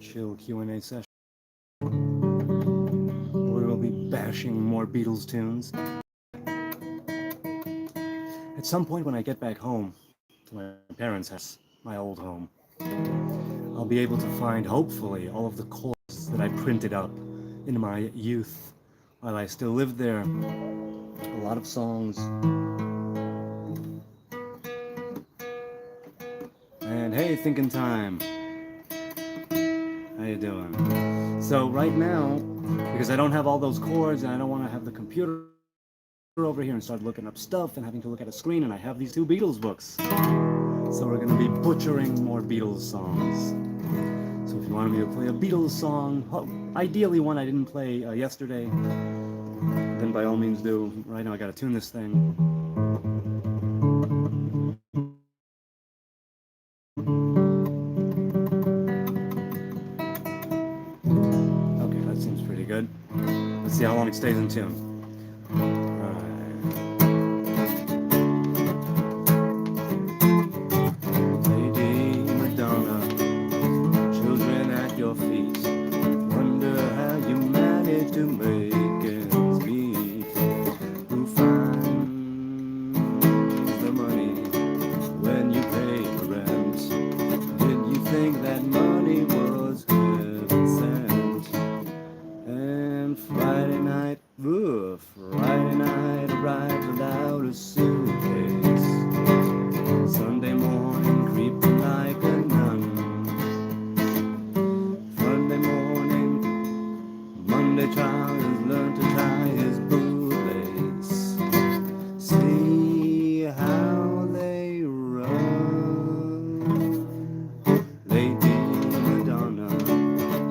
chill Q&A session where we'll be bashing more Beatles tunes. At some point when I get back home to my parents' house, my old home, I'll be able to find, hopefully, all of the chords that I printed up in my youth while I still lived there. A lot of songs. And hey, thinking time. How you doing? So right now, because I don't have all those chords and I don't want to have the computer over here and start looking up stuff and having to look at a screen, and I have these two Beatles books. So we're going to be butchering more Beatles songs. So if you wanted me to play a Beatles song, ideally one I didn't play yesterday, then by all means do. Right now I got to tune this thing. Okay, that seems pretty good. Let's see how long it stays in tune. Friday night arrived without a suitcase. Sunday morning creeping like a nun. Monday morning, Monday Charles learned to tie his bootlace. See how they run. Lady Madonna,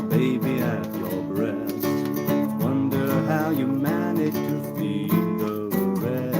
baby at your breast. Wonder how you manage to feed the rest.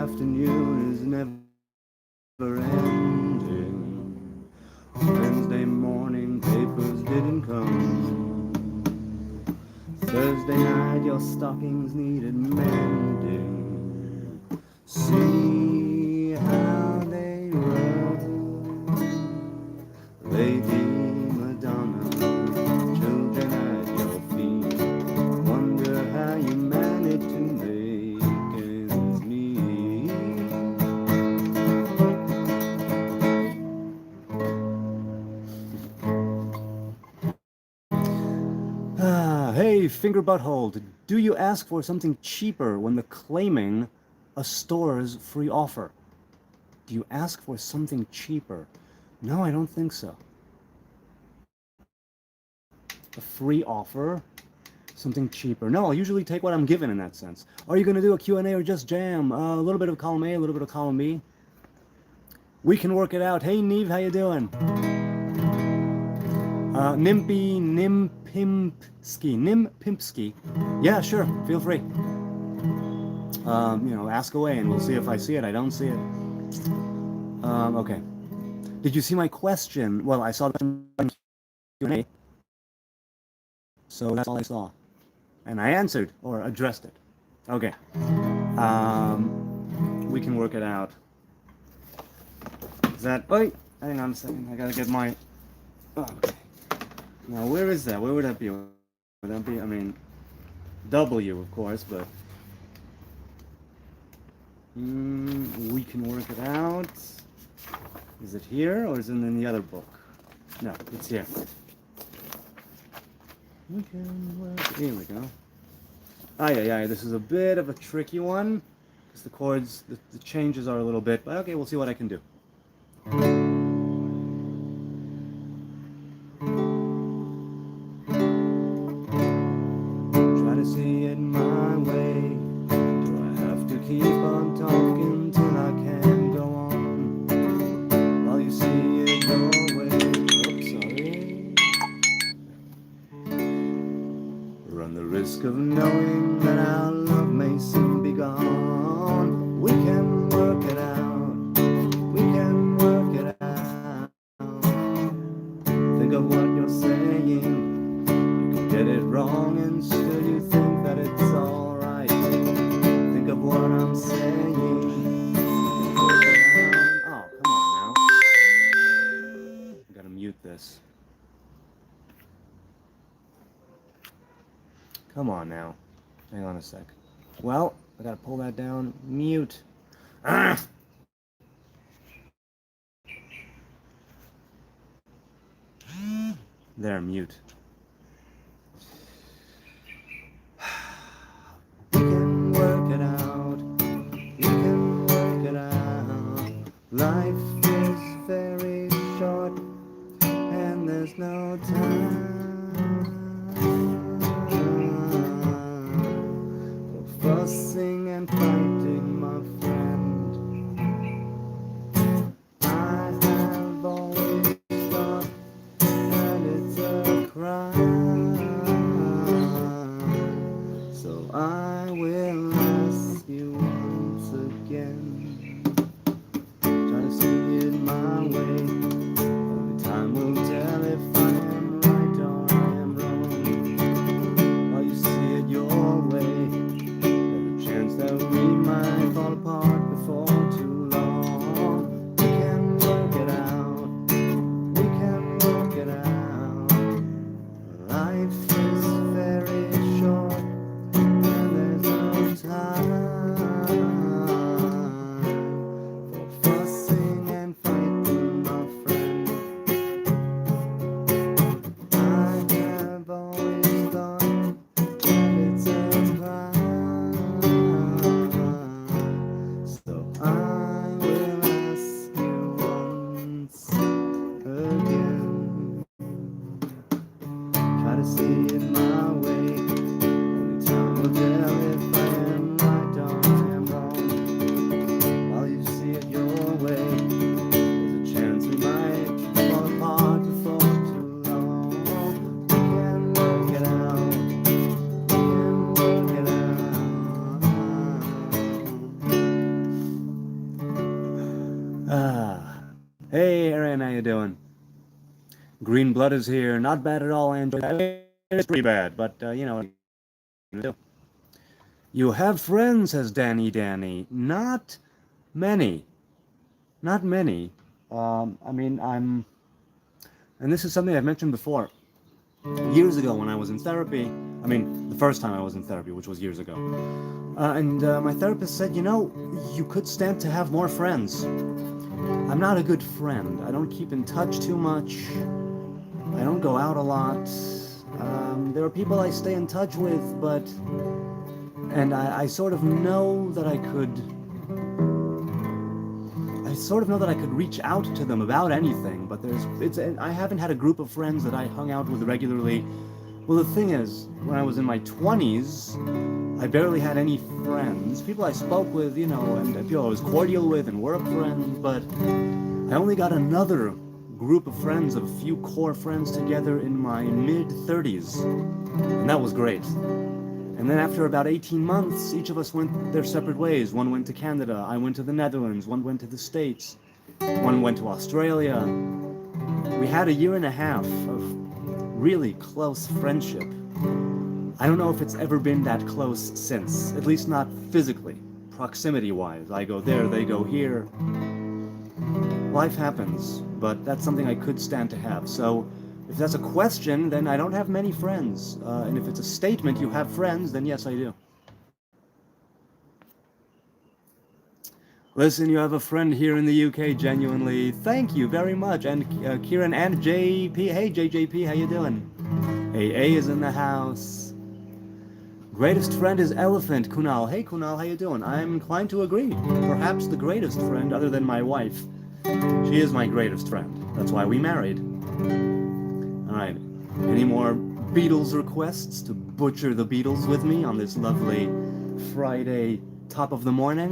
Afternoon is never ending. Wednesday morning papers didn't come. Thursday night your stockings needed mending. See how they run. Lady Madonna, children at your feet. Wonder how you manage to make ends meet. Hey, finger butthole, do you ask for something cheaper when the claiming a store's free offer? Do you ask for something cheaper? No, I don't think so. A free offer? Something cheaper? No, I'll usually take what I'm given in that sense. Are you going to do a Q&A or just jam? A little bit of column A, a little bit of column B. We can work it out. Hey, Neve, how you doing? Nimpimpski. Yeah, sure, feel free. Ask away and we'll see if I see it. I don't see it. Okay. Did you see my question? Well, I saw the Q&A. So that's all I saw. And I answered, or addressed it. Okay. We can work it out. Is that... Wait, hang on a second. I gotta get my... Okay. Now, where is that? Where would that be? Would that be, I mean, W, of course, but... we can work it out. Is it here, or is it in the other book? No, it's here. We can work... Here we go. This is a bit of a tricky one. because the chords, the changes are a little bit, but okay, we'll see what I can do. Try to see it my way. Do I have to keep on talking till I can go on? While you see it your way. Oops, sorry. Run the risk of knowing that our love may soon be gone. We can work it out. We can work it out. Think of what you're saying. You can get it wrong and still you think that it's alright. Think of what I'm saying. Oh, come on now. I gotta mute this. Come on now. Hang on a sec. Well, I gotta pull that down. Mute. Ah! There, mute. We can work it out. We can work it out. Life is very short, and there's no time for fussing and fighting, my friend. I have always thought that it's a crime, so I will ask you once again. Try to see it my way. Only time will tell if I am right or I am wrong. While you see it your way, there's a chance that we might fall apart before too long. We can work it out. We can work it out. Life is very short, and there's no time for fussing and fighting, my friend. I have always thought that it's a crime, so I will ask you once again. Try to see it my way. Only time will tell if I am right or I am wrong. While you see it your way, there's a chance we might fall apart before too long. We can work it out. We can work it out. Hey Aaron, how you doing? Green blood is here. Not bad at all, Android. It's pretty bad, but you know what you do. You have friends, says Danny. Not many. Not many. I mean, and this is something I've mentioned before. Years ago when I was in therapy, I mean, the first time I was in therapy, which was years ago, and my therapist said, you know, you could stand to have more friends. I'm not a good friend. I don't keep in touch too much. I don't go out a lot. There are people I stay in touch with, but... And I sort of know that I sort of know that I could reach out to them about anything, but I haven't had a group of friends that I hung out with regularly. Well, the thing is, when I was in my 20s, I barely had any friends. People I spoke with, you know, and people I was cordial with and work friends, but I only got another group of friends, of a few core friends together in my mid-30s, and that was great. And then after about 18 months, each of us went their separate ways. One went to Canada, I went to the Netherlands, one went to the States, one went to Australia. We had a year and a half of really close friendship. I don't know if it's ever been that close since, at least not physically, proximity-wise. I go there, they go here. Life happens, but that's something I could stand to have. So if that's a question, then I don't have many friends. And if it's a statement, you have friends, then yes, I do. Listen, you have a friend here in the UK, genuinely. Thank you very much. And Kieran and JP. Hey, JJP, how you doing? AA is in the house. Greatest friend is elephant, Kunal. Hey, Kunal, how you doing? I'm inclined to agree. Perhaps the greatest friend, other than my wife. She is my greatest friend. That's why we married. All right. Any more Beatles requests to butcher the Beatles with me on this lovely Friday top of the morning?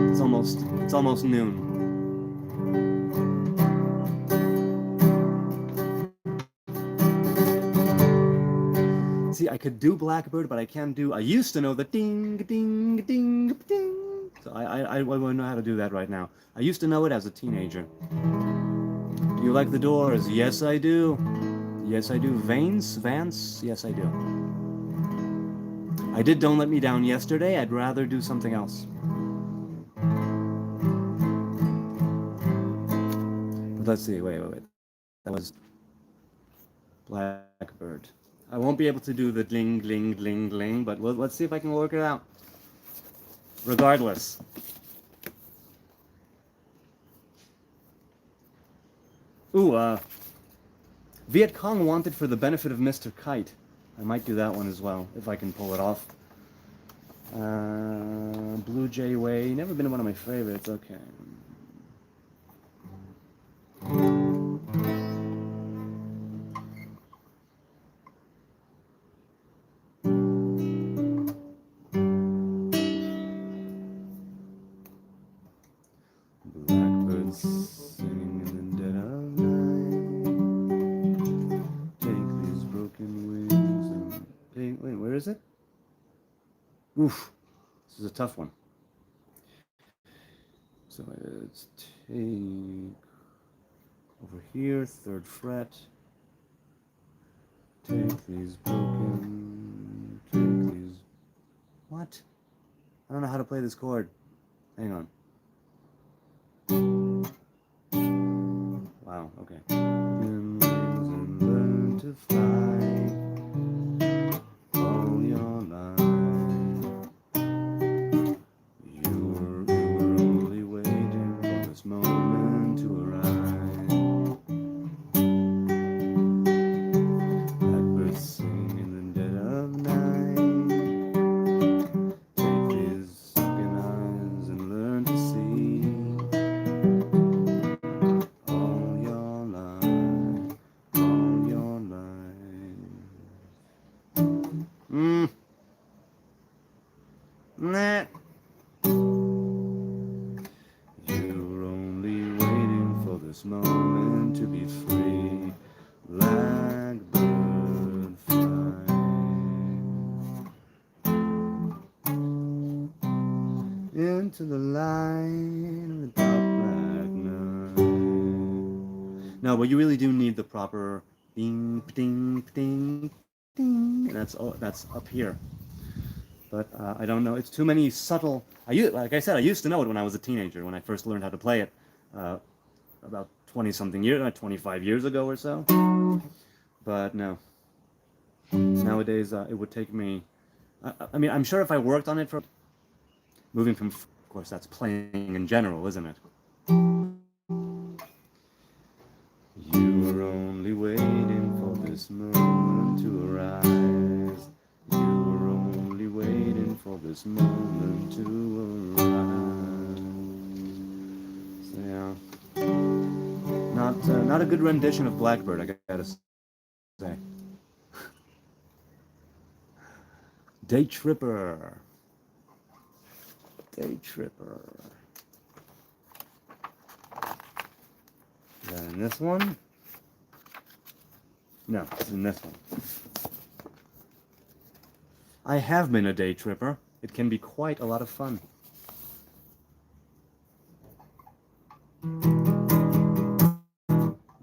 It's almost noon. See, I could do Blackbird, but I can't do. I used to know the ding, ding, ding, ding. So I wouldn't know how to do that right now. I used to know it as a teenager. Do you like the Doors? Yes, I do. Yes, I do. Vance? Yes, I do. I did Don't Let Me Down yesterday. I'd rather do something else. But let's see. Wait. That was Blackbird. I won't be able to do the ding, ding, ding, ding, but let's see if I can work it out. Regardless. Ooh, Viet Cong Wanted for the Benefit of Mr. Kite. I might do that one as well, if I can pull it off. Blue Jay Way. Never been one of my favorites. Okay. Blackbirds singing in the dead of night. Take these broken wings and take... Wait, where is it? Oof. This is a tough one. So it's take over here, 3rd fret. Take these broken... Take these... What? I don't know how to play this chord. Hang on. Wow, okay. And learn to fly all your life. You were only waiting for this moment to arrive. Blackbirds sing in the dead of night. Take these sunken eyes and learn to see. Nah. You're only waiting for this moment to be free. Blackbird fly into the light of the dark black night. No, but you really do need the proper ding, ding, ding, ding. And that's up here. But I don't know. It's too many subtle... like I said, I used to know it when I was a teenager, when I first learned how to play it, about 20-something years, 25 years ago or so. But no. Nowadays, it would take me... I mean, I'm sure if I worked on it for... Moving from... Of course, that's playing in general, isn't it? You were only waiting for this moment to arise. You were only waiting for this moment to arise. So yeah, not a good rendition of Blackbird, I gotta say. Day Tripper. Day Tripper. Is that in this one? No, it's in this one. I have been a day tripper. It can be quite a lot of fun.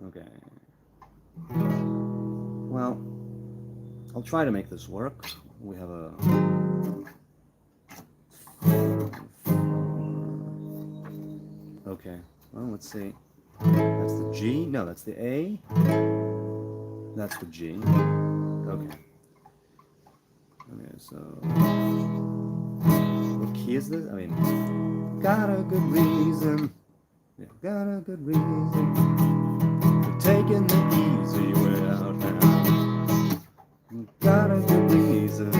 Okay. Well, I'll try to make this work. We have a... Okay, well, let's see. That's the G. No, that's the A. That's the G. Okay. Okay, so... What key is this? I mean, got a good reason. Yeah, got a good reason for taking the easy way out now. Got a good reason.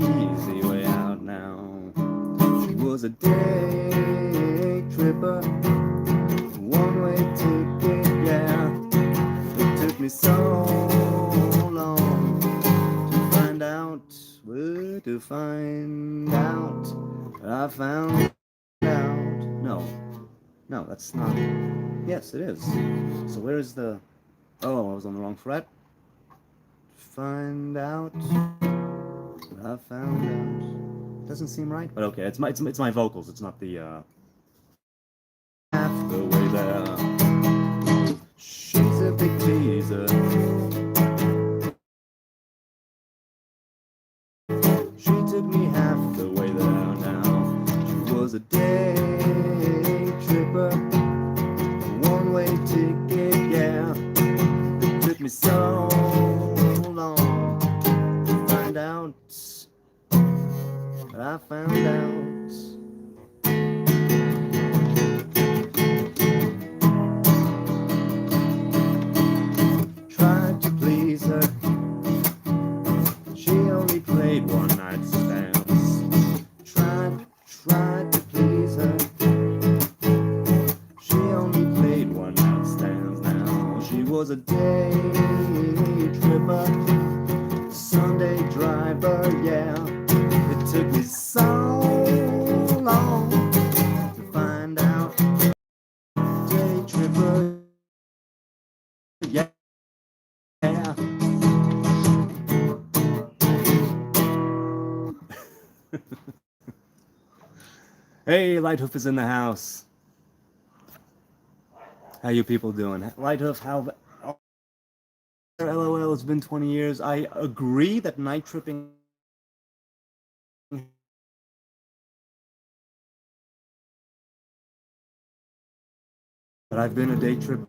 easy way out now. She was a day tripper, one-way ticket, yeah. It took me so long to find out, I found out. No, that's not. Yes, it is. So where is the? Oh, I was on the wrong fret. Find out. I found out. Doesn't seem right, but okay. It's my vocals. It's not the. Half the way there. She's a big teaser. She took me half the way there now. She was a day tripper, one-way ticket, yeah. It took me so long to find out, but I found out. Tried to please her. She only played one-night stands. Tried to please her. She only played one-night stands now. She was a day tripper, Sunday driver, yeah. It took me so long to find out. Day tripper, yeah. Hey, Lighthoof is in the house. How you people doing? Lighthoof, how... LOL, it's been 20 years. I agree that night tripping... But I've been a day trip...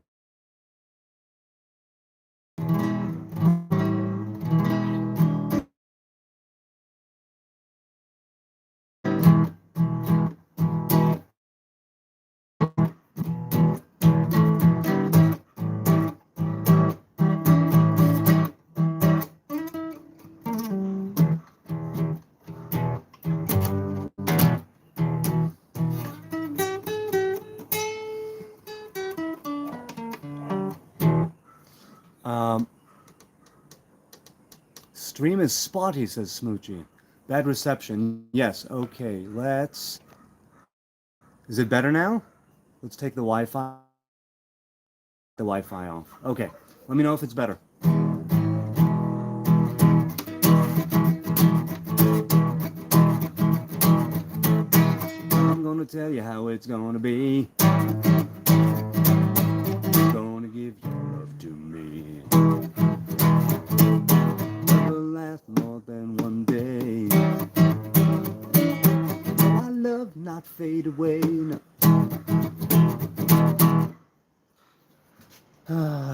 Stream is spotty, says Smoochie. Bad reception. Yes, okay, let's... Is it better now? Let's take the Wi-Fi off. Okay, let me know if it's better. I'm gonna tell you how it's gonna be. Gonna give your love to me. Never last more than one day. My love not fade away. No.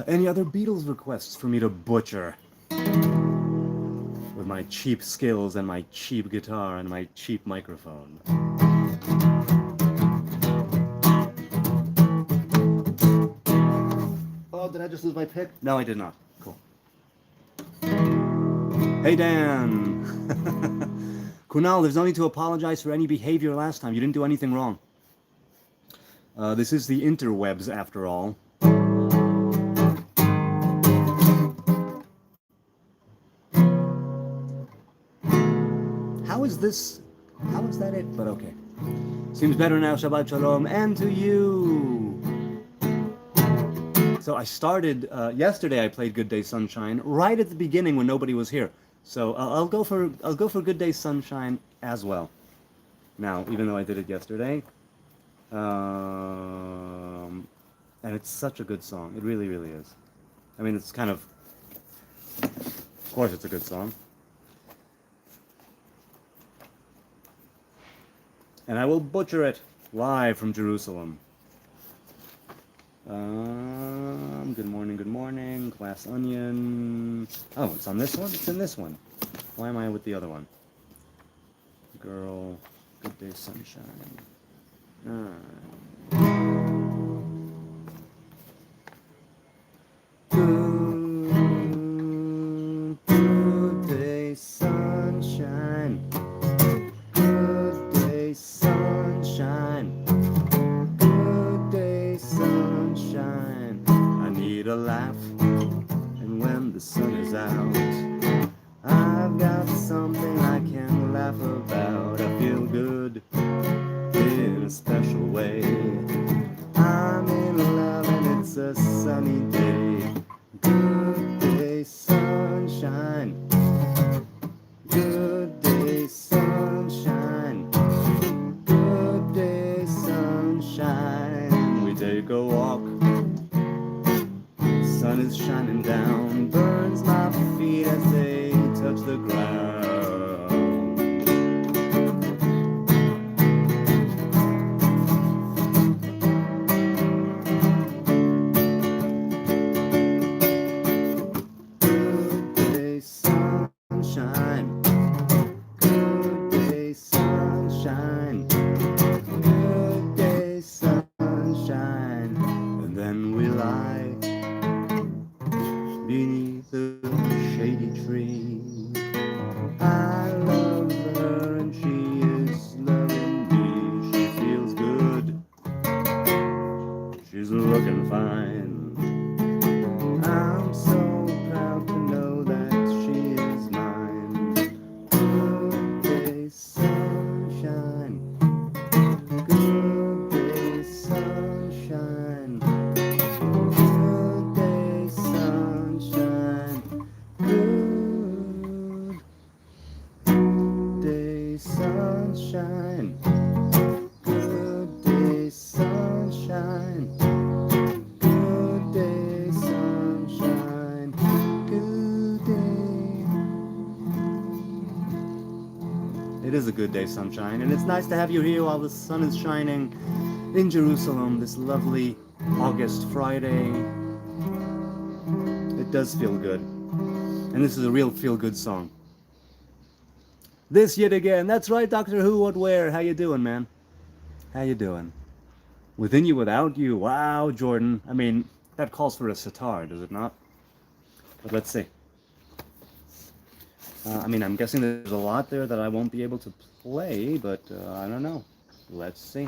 Any other Beatles requests for me to butcher? With my cheap skills and my cheap guitar and my cheap microphone. Oh, did I just lose my pick? No, I did not. Cool. Hey, Dan. Kunal, there's no need to apologize for any behavior last time. You didn't do anything wrong. This is the interwebs, after all. How is this? How is that it? But okay. Seems better now. Shabbat Shalom. And to you. So I started, yesterday I played Good Day Sunshine right at the beginning when nobody was here. So I'll go for Good Day Sunshine as well. Now, even though I did it yesterday. And it's such a good song. It really, really is. I mean, it's kind of course it's a good song. And I will butcher it live from Jerusalem. Good morning, Glass Onion. Oh, it's on this one? It's in this one. Why am I with the other one? Girl, Good Day Sunshine. Good day, sunshine. laugh about. I feel good in a special way. I'm in love and it's a sunny day. Good day, sunshine. Good day, sunshine. Good day, sunshine. We take a walk. Sun is shining down, burns my feet as they touch the ground. Good day, sunshine. Good day, sunshine. Good day, sunshine. And then we lie beneath the shady tree. I love her and she is loving me. She feels good. She's looking fine. I'm so proud to know that she is mine. Good day, sunshine. Good day, sunshine. Good day, sunshine. Good day, sunshine. Good day, sunshine. Good day, sunshine. Good day. It is a good day, sunshine, and it's nice to have you here while the sun is shining in Jerusalem this lovely August Friday. It does feel good. And this is a real feel-good song. This yet again. That's right, Doctor Who, what, where? How you doing, man? How you doing? Within You, Without You. Wow, Jordan. I mean, that calls for a sitar, does it not? But let's see. I mean, I'm guessing there's a lot there that I won't be able to play, but I don't know. Let's see.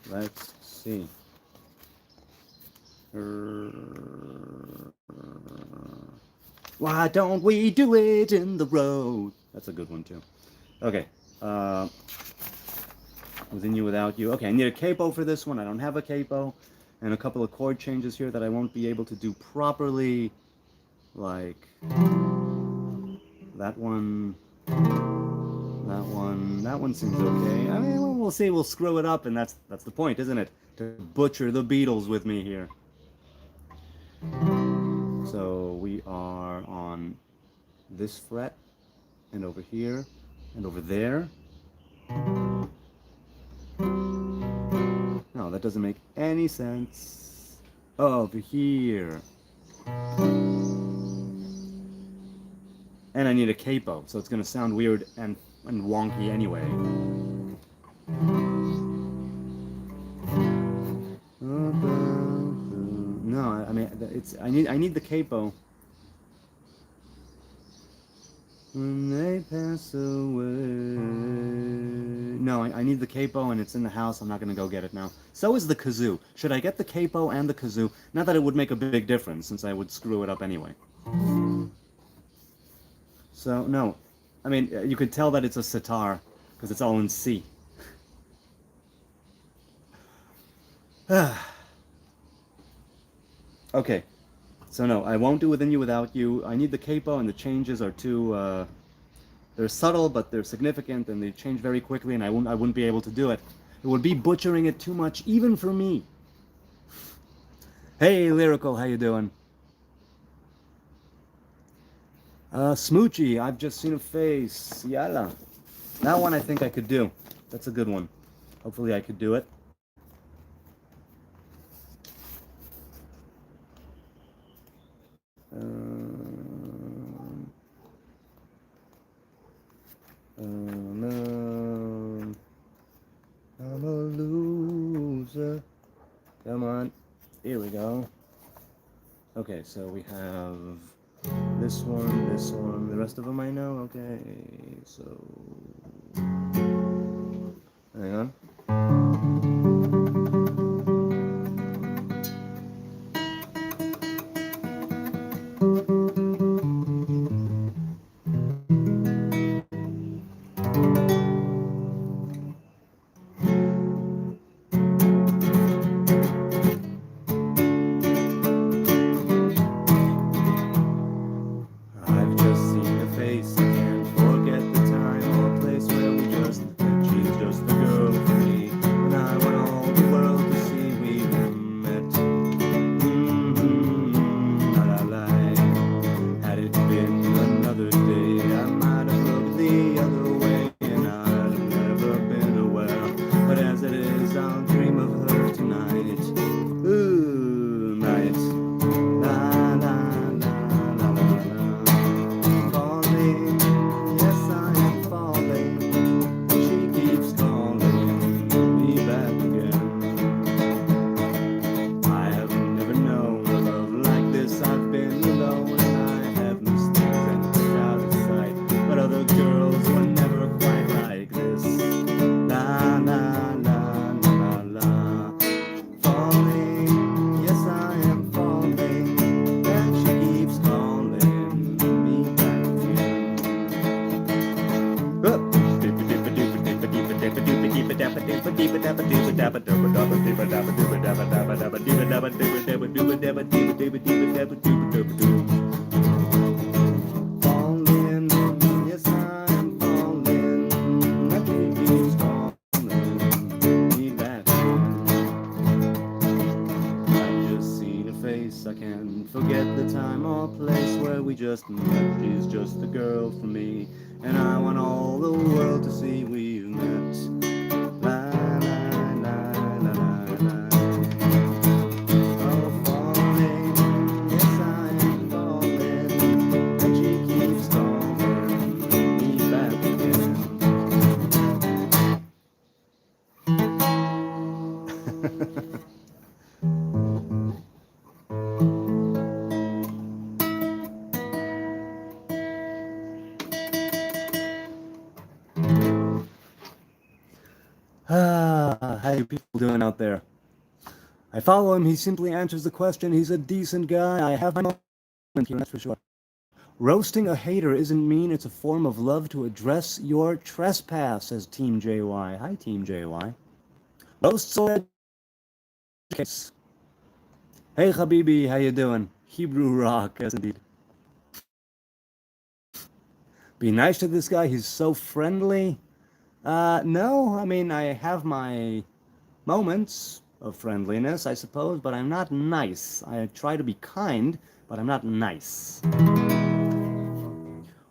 Let's see. Why don't we do it in the road? That's a good one, too. Okay. Within You, Without You. Okay, I need a capo for this one. I don't have a capo. And a couple of chord changes here that I won't be able to do properly. Like that one. That one seems okay. I mean, we'll see. We'll screw it up, and that's the point, isn't it? To butcher the Beatles with me here. So we are on this fret, and over here, and over there. No, that doesn't make any sense. Over here. And I need a capo, so it's going to sound weird and wonky anyway. No, I mean, I need the capo. When they pass away. No, I need the capo and it's in the house. I'm not going to go get it now. So is the kazoo. Should I get the capo and the kazoo? Not that it would make a big difference, since I would screw it up anyway. So, no. I mean, you could tell that it's a sitar, because it's all in C. Okay. So no, I won't do Within You, Without You. I need the capo, and the changes are too, they're subtle, but they're significant, and they change very quickly, and I wouldn't be able to do it. It would be butchering it too much, even for me. Hey, Lyrical, how you doing? Smoochie, I've just seen a face. Yalla. That one I think I could do. That's a good one. Hopefully I could do it. I'm a loser. Come on. Here we go. Okay, so we have this one, the rest of them I know. Okay, so hang on. I've just seen a face, I can't forget the time or place where we just met. She's just the girl for me, and I want all the world to see we met. La la la. Had it been another day, I might have looked the other way, and I'd have never been aware. But as it is, I'll dream of her tonight. Ooh, night. La la la la la la. Falling, yes I am falling. She keeps calling me back again. I have never known a love like this. I've been alone and I have missed things and been out of sight. But other girls were never quite like this. La la la la la la. Falling, yes I am falling, and she keeps calling me back again. Falling, yes I'm falling, and she keeps calling me back again. I've just seen a face, I can't forget the time or place where we just met. She's just the girl for me, and I want all the world to see we've met. La la la la la la. Oh, falling, yes I am falling, and she keeps calling me back again. How you people doing out there? I follow him, he simply answers the question, he's a decent guy, I have my moment here, that's for sure. Roasting a hater isn't mean, it's a form of love to address your trespass, says Team JY. Hi, Team JY. Roasts or case. Hey, Habibi, how you doing? Hebrew rock, yes indeed. Be nice to this guy, he's so friendly. No, I mean, I have my moments of friendliness, I suppose, but I'm not nice. I try to be kind, but I'm not nice.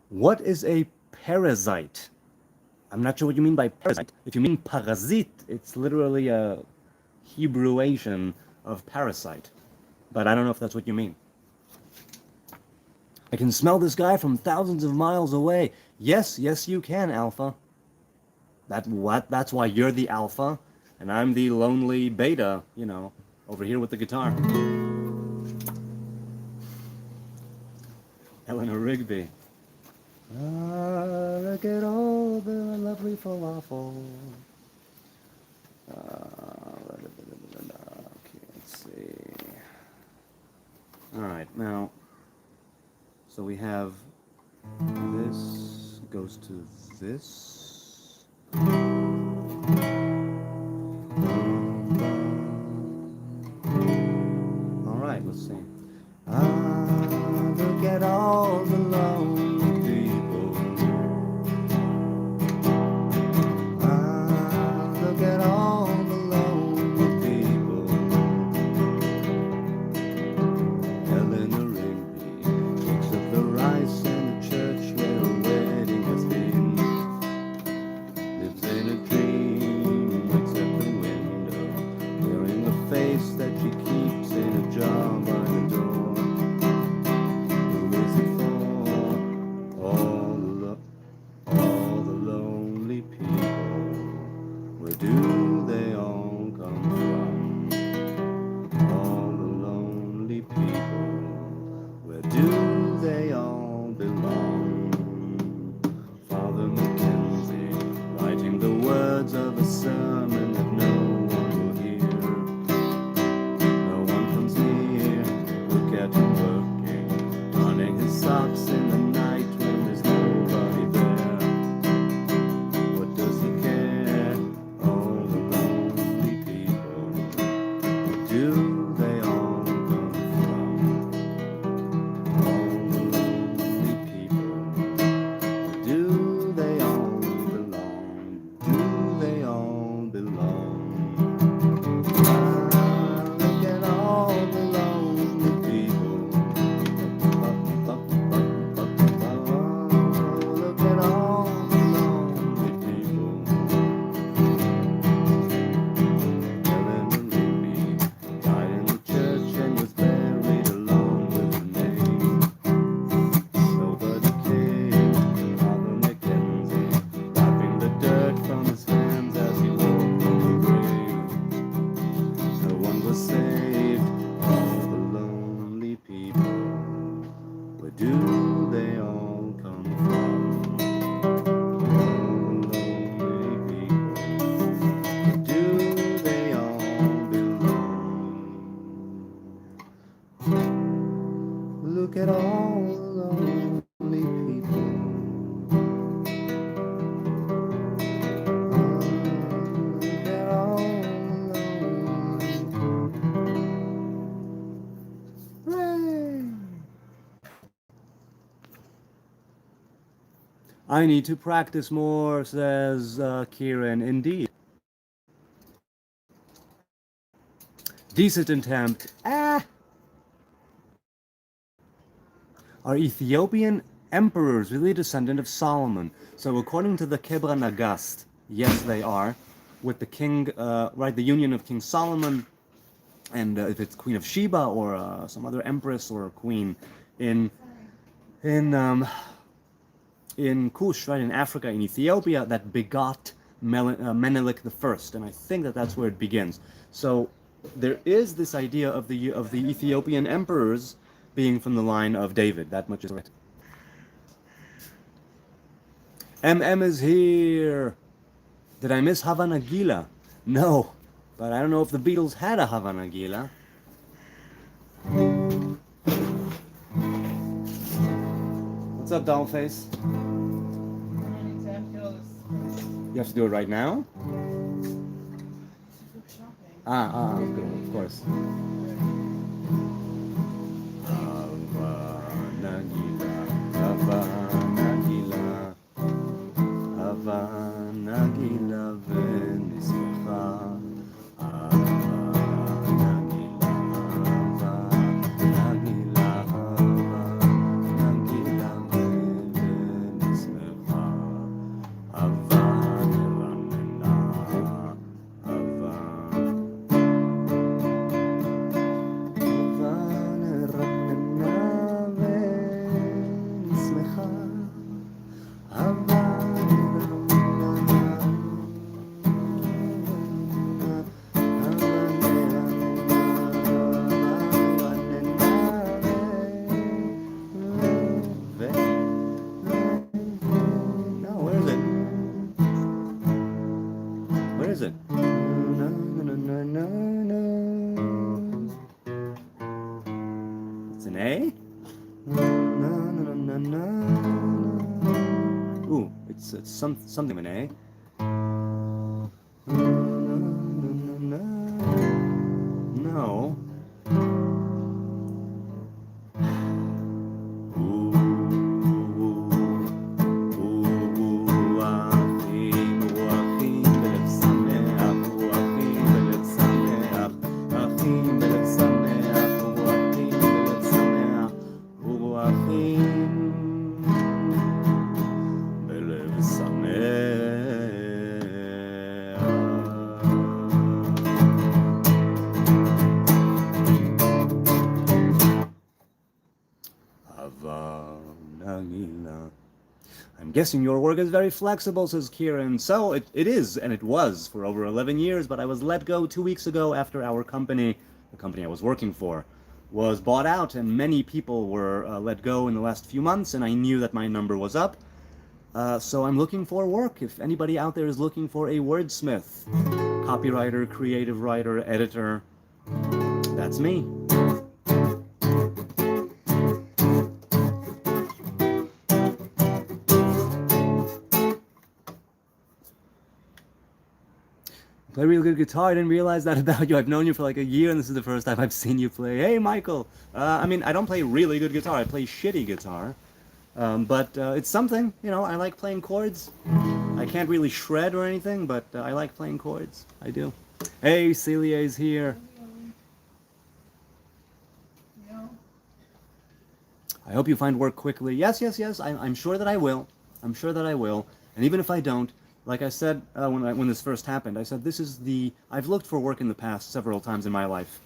What is a parasite? I'm not sure what you mean by parasite. If you mean parazit, it's literally a Hebrewiation of parasite. But I don't know if that's what you mean. I can smell this guy from thousands of miles away. Yes, yes you can, Alpha. That's why you're the Alpha, and I'm the lonely Beta, you know, over here with the guitar. Eleanor Rigby. Look at all the lovely falafel. Okay, let's see. All right, now, so we have this goes to this. All right, let's see. Look at all the lonely people. Look at all the lonely people. Eleanor Rigby picks up the rice in the church where a wedding has been. Lives in a dream, looks at the window, wearing a face that she keeps in a jar by the door. Who is it for? All the lonely people. Where do they all come from? All the lonely people. Where do they all belong? Father Mackenzie, writing the words of a sermon that no one will hear. No one comes near, look at him working, darning his socks in the night when there's nobody there. I need to practice more, says Kieran. Indeed. Decent attempt. Are Ethiopian emperors really a descendant of Solomon? So according to the Kebra Nagast, yes, they are. With the king, right, the union of King Solomon, and if it's Queen of Sheba or some other empress or queen in in um, in Kush, right, in Africa, in Ethiopia, that begot Menelik the First, and I think that that's where it begins. So there is this idea of the Ethiopian emperors being from the line of David. That much is right. MM is here. Did I miss Havana Gila? No, but I don't know if the Beatles had a Havana Gila. What's up, Dollface? You have to do it right now? Of course. Havana Gila, Havana Gila, Havana Gila ונשמחה. Havana Gila, Havana Gila, Havana Gila ונשמחה. Havana רננה, Havana רננה ונשמחה. Where is it? It's an A? Ooh, it's something of an A. No. I'm guessing your work is very flexible, says Kieran. So it is, and it was for over 11 years, but I was let go 2 weeks ago after our company, the company I was working for, was bought out, and many people were let go in the last few months, and I knew that my number was up. So I'm looking for work. If anybody out there is looking for a wordsmith, copywriter, creative writer, editor, that's me. Play real good guitar. I didn't realize that about you. I've known you for like a year, and this is the first time I've seen you play. Hey, Michael. I mean, I don't play really good guitar. I play shitty guitar. But it's something, you know, I like playing chords. I can't really shred or anything, but I like playing chords. I do. Hey, Celia's here. I hope you find work quickly. Yes, yes, yes. I'm sure that I will. I'm sure that I will. And even if I don't, like I said when this first happened, I said I've looked for work in the past several times in my life.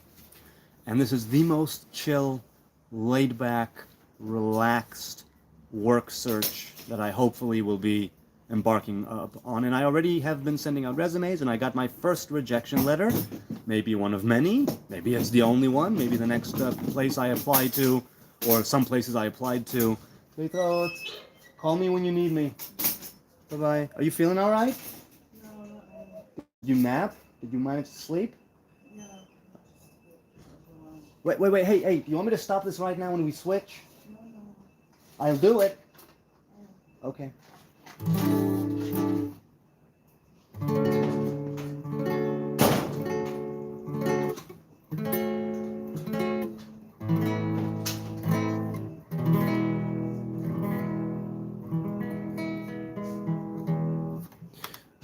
And this is the most chill, laid back, relaxed work search that I hopefully will be embarking on. And I already have been sending out resumes, and I got my first rejection letter. Maybe one of many. Maybe it's the only one. Maybe the next place I apply to, or some places I applied to. Call me when you need me. Bye-bye. Are you feeling all right? No, not really. Did you nap? Did you manage to sleep? No. Wait. Hey, you want me to stop this right now when we switch? No. I'll do it. Okay.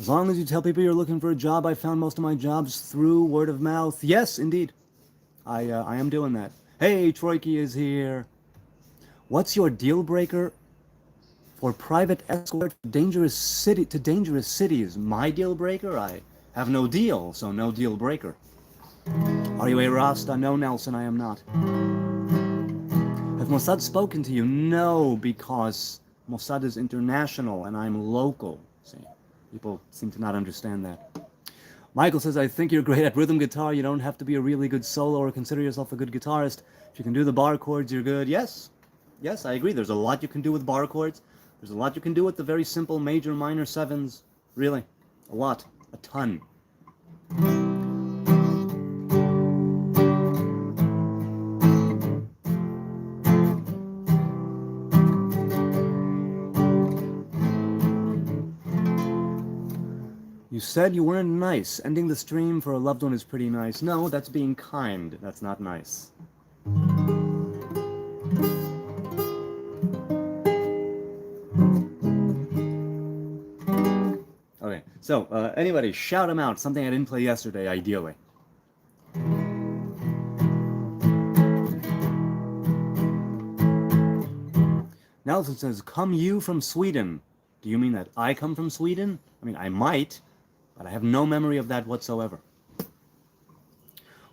As long as you tell people you're looking for a job, I found most of my jobs through word of mouth. Yes, indeed. I am doing that. Hey, Troiki is here. What's your deal breaker for private escort to dangerous cities? My deal breaker? I have no deal, so no deal breaker. Are you a Rasta? No, Nelson, I am not. Have Mossad spoken to you? No, because Mossad is international and I'm local. See, people seem to not understand that. Michael says, I think you're great at rhythm guitar. You don't have to be a really good solo or consider yourself a good guitarist. If you can do the bar chords, you're good. Yes, I agree. There's a lot you can do with bar chords. There's a lot you can do with the very simple major, minor sevens. Really, a lot, a ton. You said you weren't nice. Ending the stream for a loved one is pretty nice. No, that's being kind. That's not nice. Okay, so anybody, shout them out. Something I didn't play yesterday, ideally. Nelson says, come you from Sweden. Do you mean that I come from Sweden? I mean, I might, but I have no memory of that whatsoever.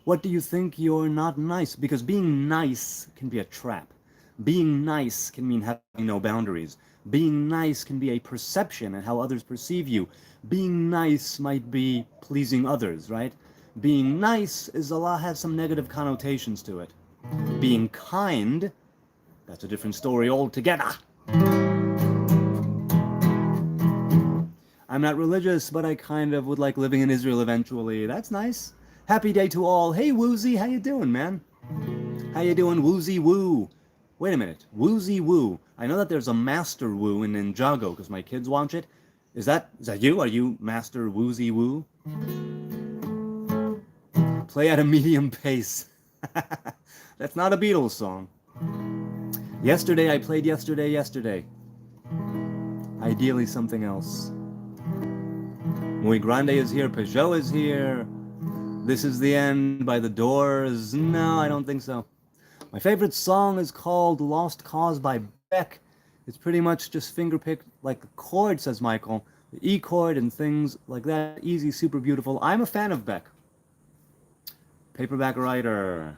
What do you think you're not nice? Because being nice can be a trap. Being nice can mean having no boundaries. Being nice can be a perception and how others perceive you. Being nice might be pleasing others, right? Being nice has some negative connotations to it. Being kind, that's a different story altogether. I'm not religious, but I kind of would like living in Israel eventually. That's nice. Happy day to all. Hey, Woozy, how you doing, man? How you doing, Woozy Woo? Wait a minute, Woozy Woo. I know that there's a Master Woo in Ninjago because my kids watch it. Is that you? Are you Master Woozy Woo? Play at a medium pace. That's not a Beatles song. Yesterday, I played yesterday. Ideally something else. Muy Grande is here, Peugeot is here. This is the End by The Doors. No, I don't think so. My favorite song is called Lost Cause by Beck. It's pretty much just finger-picked like the chord, says Michael. The E chord and things like that. Easy, super beautiful. I'm a fan of Beck. Paperback Writer.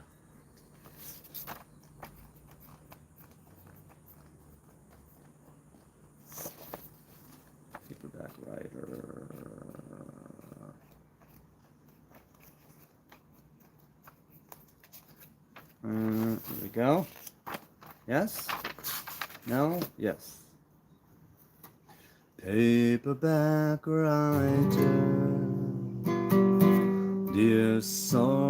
Paperback Writer. Here we go. Yes? No? Yes. Paperback writer. Dear sore,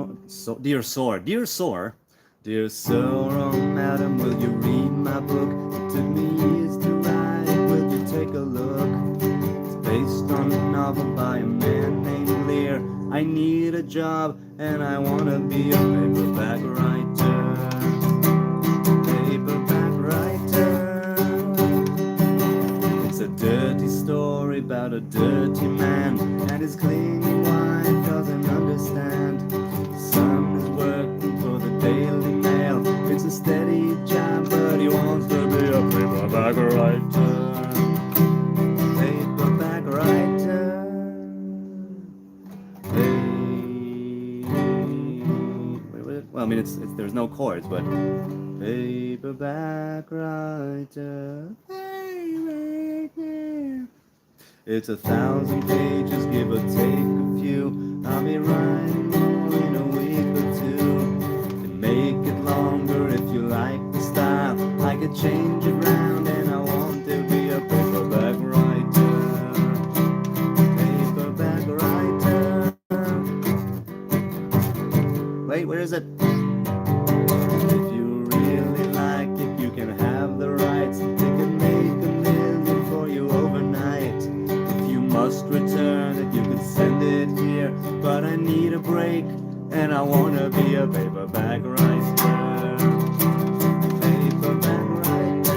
oh madam, will you read my book? It took me years to write, will you take a look? It's based on a novel by a man named Lear. I need a job and I wanna be a paperback writer. Paperback writer. It's a dirty story about a dirty man and his clingy wife doesn't understand. His son is working for the Daily Mail. It's a steady job, but he wants to be a paperback writer. Paperback writer. Well, I mean, it's there's no chords, but paperback writer. It's 1,000 pages, give or take a few. I'll be writing more in a week or two. Can make it longer if you like the style. I could change it round, and I want to be a paperback writer. Paperback writer. Wait, where is it? If you really like it, you can have the rights. They can make $1 million for you overnight. If you must return it, you can send it here. But I need a break, and I wanna be a paperback writer. Paperback writer.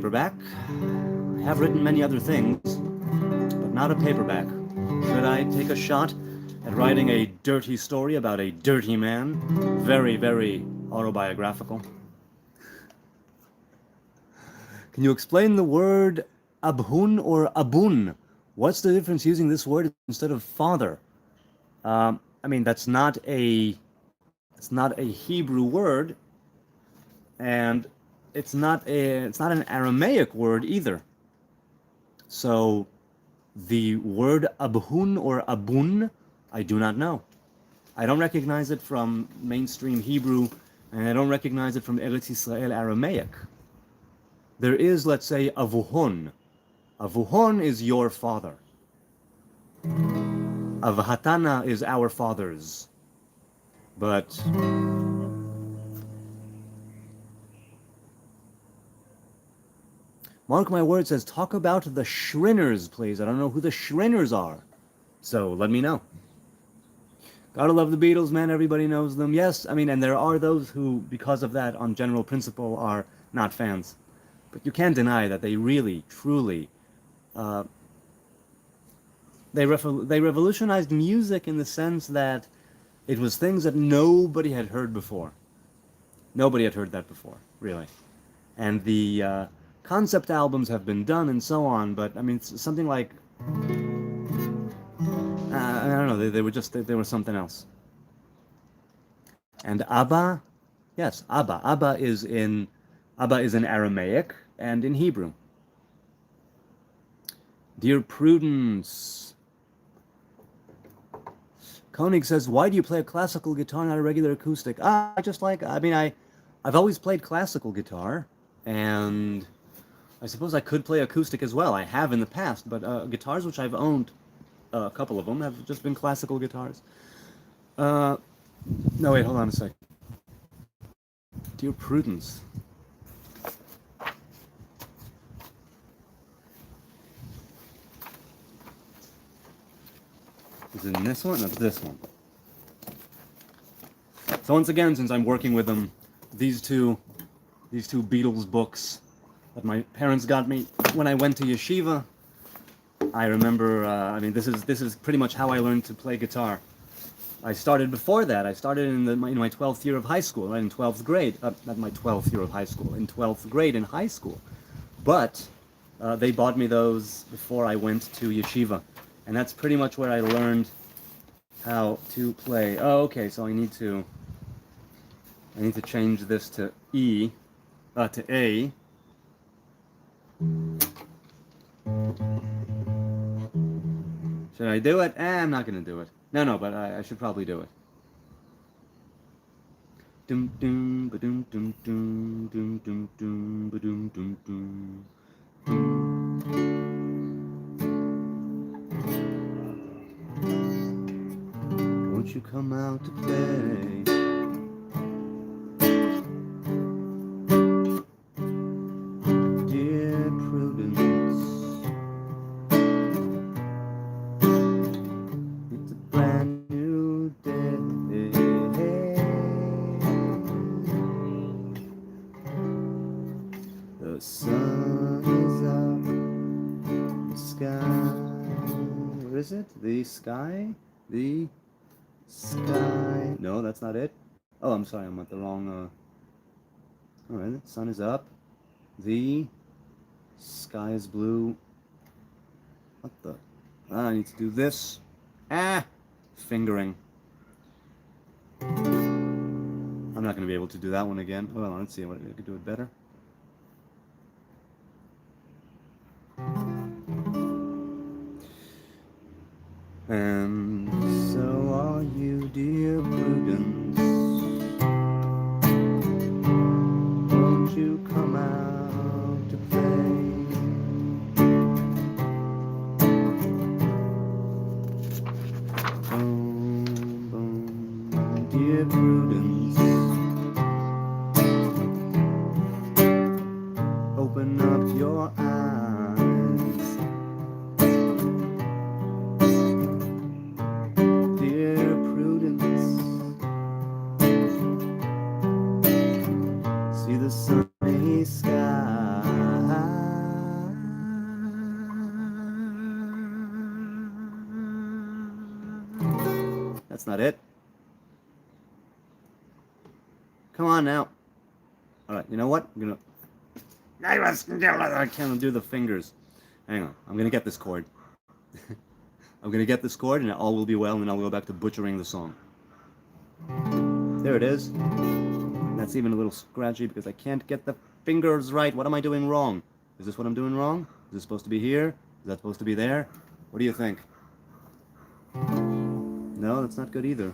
paperback. I have written many other things, but not a paperback. Should I take a shot at writing a dirty story about a dirty man? Very, very autobiographical. Can you explain the word abhun or abun? What's the difference using this word instead of father? I mean, it's not a Hebrew word, and it's not an Aramaic word either. So the word abhun or abun, I do not know. I don't recognize it from mainstream Hebrew, and I don't recognize it from Eretz Yisrael Aramaic. There is, let's say, avuhon. Avuhon is your father. Avhatana is our fathers. But Mark my words says, talk about the Shriners, please. I don't know who the Shriners are. So let me know. Gotta love the Beatles, man. Everybody knows them. Yes, I mean, and there are those who, because of that, on general principle, are not fans. But you can't deny that they really, truly, they revolutionized music in the sense that it was things that nobody had heard before. Nobody had heard that before, really. And the concept albums have been done and so on, but I mean, it's something like, I don't know, they were something else. And Abba, yes, Abba. Abba is in Aramaic and in Hebrew. Dear Prudence, Koenig says, why do you play a classical guitar, not a regular acoustic? I just like, I mean, I've always played classical guitar, and I suppose I could play acoustic as well. I have in the past, but guitars which I've owned, a couple of them, have just been classical guitars. No, wait, hold on a sec. Dear Prudence. Is it in this one? No, it's this one. So once again, since I'm working with them, these two Beatles books that my parents got me when I went to yeshiva, I remember, I mean, this is pretty much how I learned to play guitar. I started before that. I started in my 12th year of high school, right, in 12th grade. Not my 12th year of high school, in 12th grade in high school. But they bought me those before I went to yeshiva. And that's pretty much where I learned how to play. Oh, okay, so I need to change this to E, to A. Should I do it? I'm not gonna do it. No, but I should probably do it. Dum dum ba dum dum dum dum dum dum ba dum dum dum. Won't you come out to play? Dear Prudence, it's a brand new day. The sun is up, the sky, where is it? The sky? The sky. No, that's not it. Oh, I'm sorry, I'm at the wrong. Alright, the sun is up. The sky is blue. What the? I need to do this. Fingering. I'm not going to be able to do that one again. Hold on, let's see what I could do it better. And so are you, dear Prudence. Won't you come out to play? Boom, boom, dear Prudence. Open up your eyes. that's not it. Come on now. Alright, you know what? I can't do the fingers. Hang on, I'm gonna get this chord. I'm gonna get this chord and all will be well, and then I'll go back to butchering the song. There it is. And that's even a little scratchy because I can't get the fingers right. What am I doing wrong? Is this what I'm doing wrong? Is this supposed to be here? Is that supposed to be there? What do you think? No, that's not good either.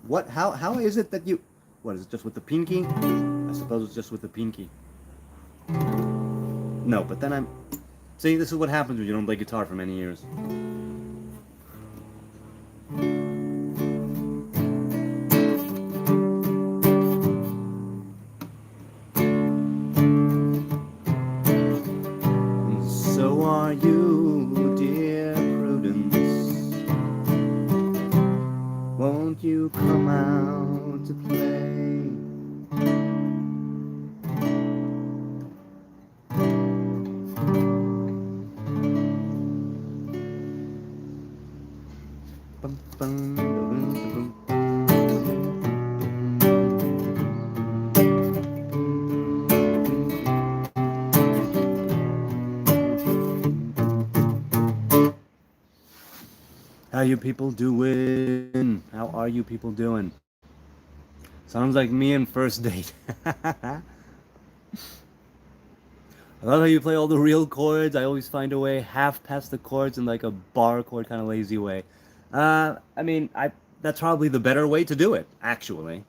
What? How is it that you... What, is it just with the pinky? I suppose it's just with the pinky. No, but then I'm... See, this is what happens when you don't play guitar for many years. And so are you, dear Prudence. Won't you come out to play? How you people doing? How are you people doing? Sounds like me and first date. I love how you play all the real chords. I always find a way half past the chords in like a bar chord kind of lazy way. I mean, that's probably the better way to do it, actually.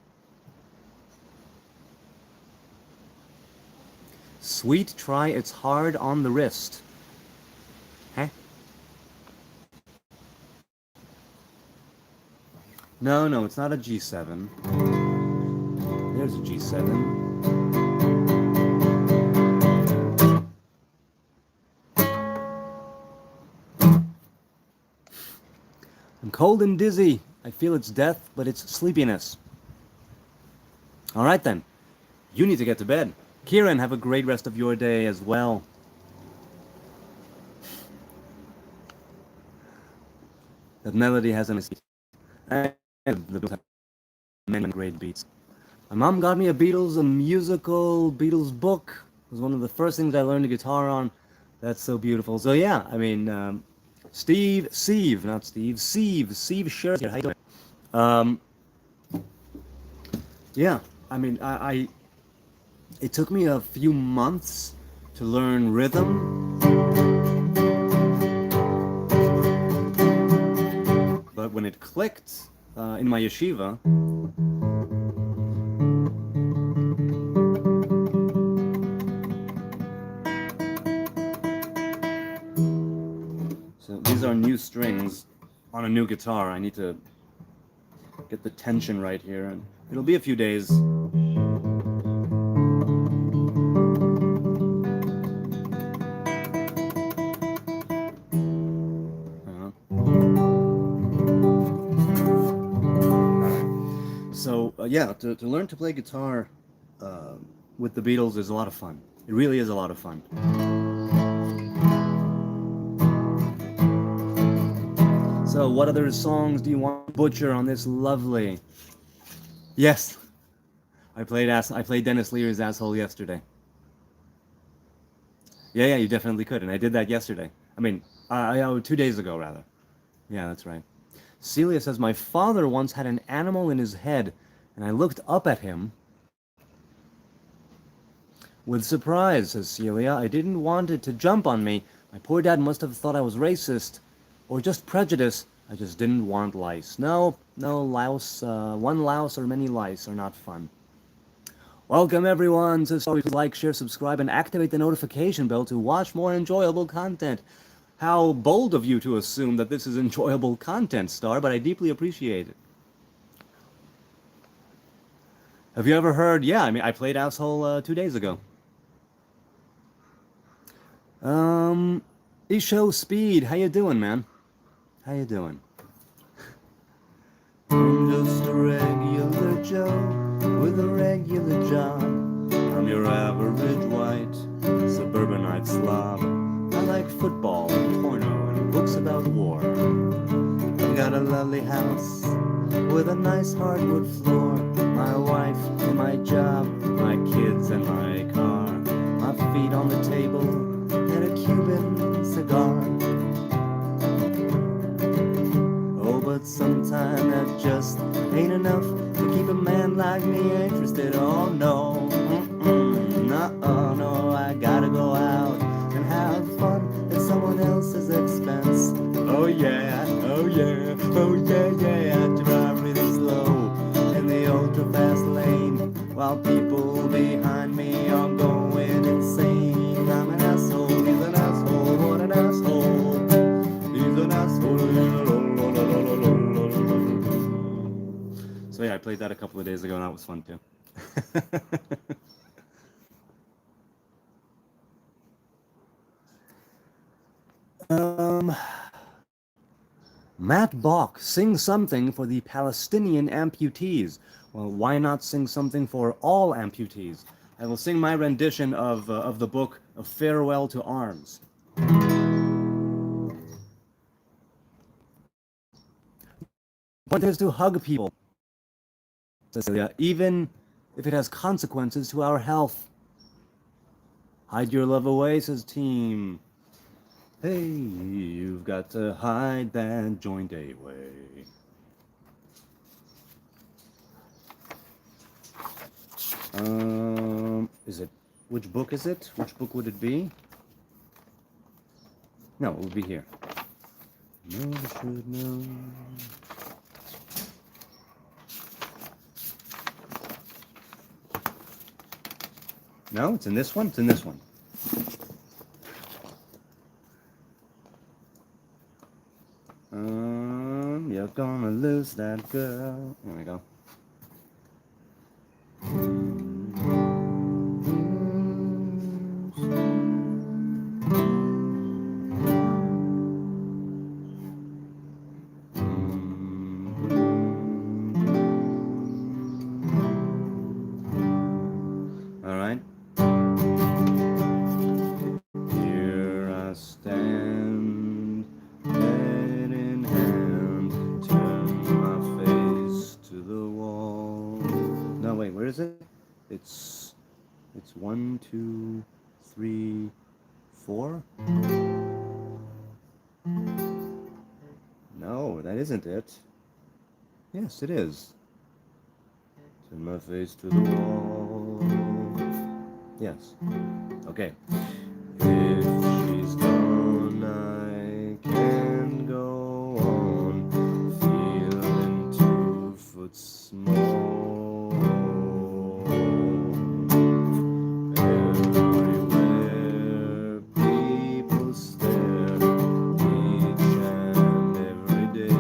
Sweet, try, it's hard on the wrist. Huh? No, it's not a G7. There's a G7. I'm cold and dizzy. I feel it's death, but it's sleepiness. All right then. You need to get to bed. Kieran, have a great rest of your day as well. That melody has an... And the Beatles have many great beats. My mom got me a musical Beatles book. It was one of the first things I learned the guitar on. That's so beautiful. So yeah, I mean, Steve Sher here. How you doing? Yeah, I mean, it took me a few months to learn rhythm. But when it clicked in my yeshiva, so these are new strings on a new guitar. I need to get the tension right here, and it'll be a few days. So yeah, to learn to play guitar with the Beatles is a lot of fun. It really is a lot of fun. So what other songs do you want to butcher on this lovely... Yes, I played Dennis Leary's Asshole yesterday. Yeah, you definitely could, and I did that yesterday. I mean, 2 days ago, rather. Yeah, that's right. Celia says, my father once had an animal in his head, and I looked up at him with surprise, says Celia. I didn't want it to jump on me. My poor dad must have thought I was racist, or just prejudice. I just didn't want lice. No, louse, one louse or many lice are not fun. Welcome everyone to like, share, subscribe, and activate the notification bell to watch more enjoyable content. How bold of you to assume that this is enjoyable content, Star, but I deeply appreciate it. Have you ever heard... Yeah, I mean, I played Asshole 2 days ago. Isho Speed, how you doing, man? How you doing? I'm just a regular Joe with a regular job. I'm your average white suburbanite slob. I like football and porno and books about war. I've got a lovely house with a nice hardwood floor. My wife and my job, my kids and my car. My feet on the table and a Cuban cigar. Oh, but sometimes that just ain't enough to keep a man like me interested. Oh no, no, I gotta go out and have fun at someone else's expense. Oh yeah, oh yeah, oh yeah, yeah. I drive really slow in the ultra fast lane while people behind me are going insane. I'm an asshole, he's an asshole, what an asshole. He's an asshole. So yeah, I played that a couple of days ago and that was fun too. Matt Bach, sing something for the Palestinian amputees. Well, why not sing something for all amputees? I will sing my rendition of the book of Farewell to Arms. Point is to hug people, Cecilia, even if it has consequences to our health. Hide your love away, says Team. Hey, you've got to hide that joint away. Is it, which book is it? Which book would it be? No, it would be here. No, you should know. No, it's in this one? It's in this one. You're gonna lose that girl. There we go. All right. Here I stand, head in hand, turn my face to the wall. No, wait, where is it? It's 1, 2, 3, 4. No, that isn't it. Yes, it is. Turn my face to the wall. Yes. Okay. If she's gone, I can go on, feeling 2 foot small. Everywhere people stare, each and every day.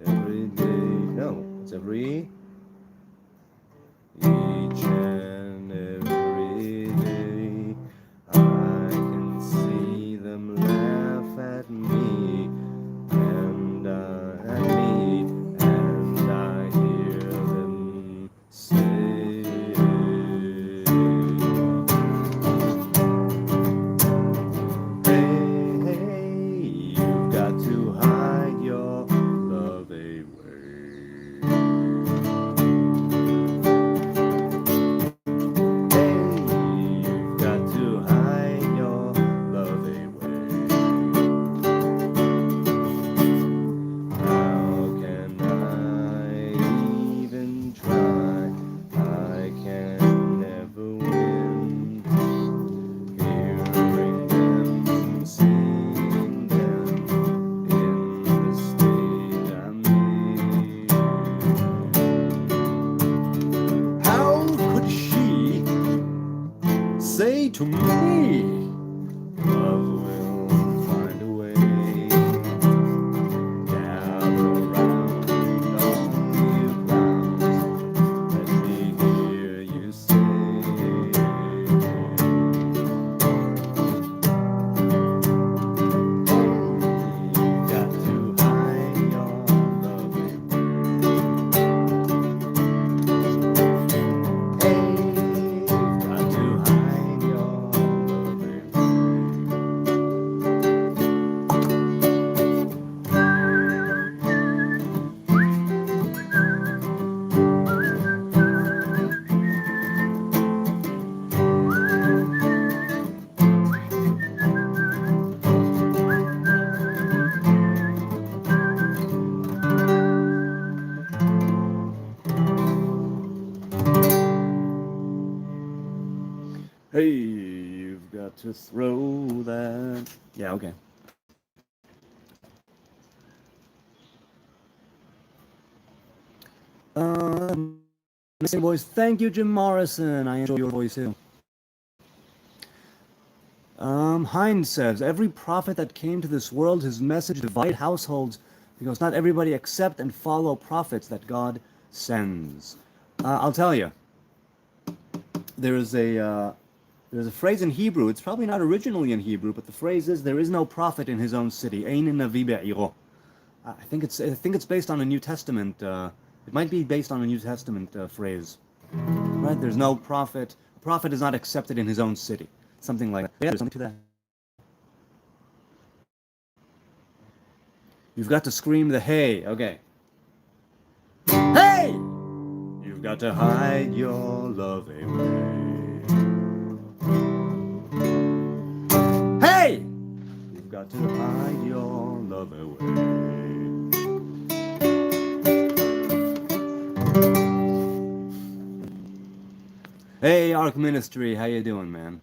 Every day. No, it's every. Each and every day, I can see them laugh at me, and I hear to throw that. Yeah, okay. Missing voice. Thank you, Jim Morrison. I enjoy your voice too. Heinz says, every prophet that came to this world, his message divided households because not everybody accept and follow prophets that God sends. I'll tell you, there's a phrase in Hebrew. It's probably not originally in Hebrew, but the phrase is, there is no prophet in his own city. Ein navi be'iro. I think it's based on a New Testament. It might be based on a New Testament phrase. Right? There's no prophet. A prophet is not accepted in his own city. Something like that. Yeah, there's something to that. You've got to scream the hey. Okay. Hey! You've got to hide your love away. Hey! You've got to hide your love away. Hey, Ark Ministry, how you doing, man?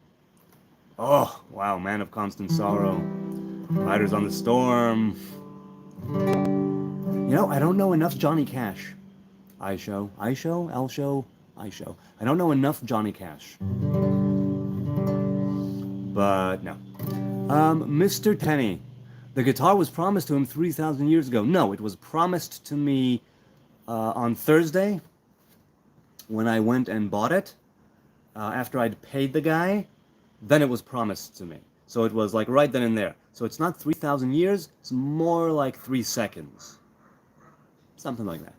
Oh, wow, Man of Constant Sorrow. Riders on the Storm. You know, I don't know enough Johnny Cash. I show. I show. I don't know enough Johnny Cash. But no. Mr. Tenney. The guitar was promised to him 3,000 years ago. No, it was promised to me on Thursday when I went and bought it. After I'd paid the guy, then it was promised to me. So it was like right then and there. So it's not 3,000 years, it's more like 3 seconds. Something like that.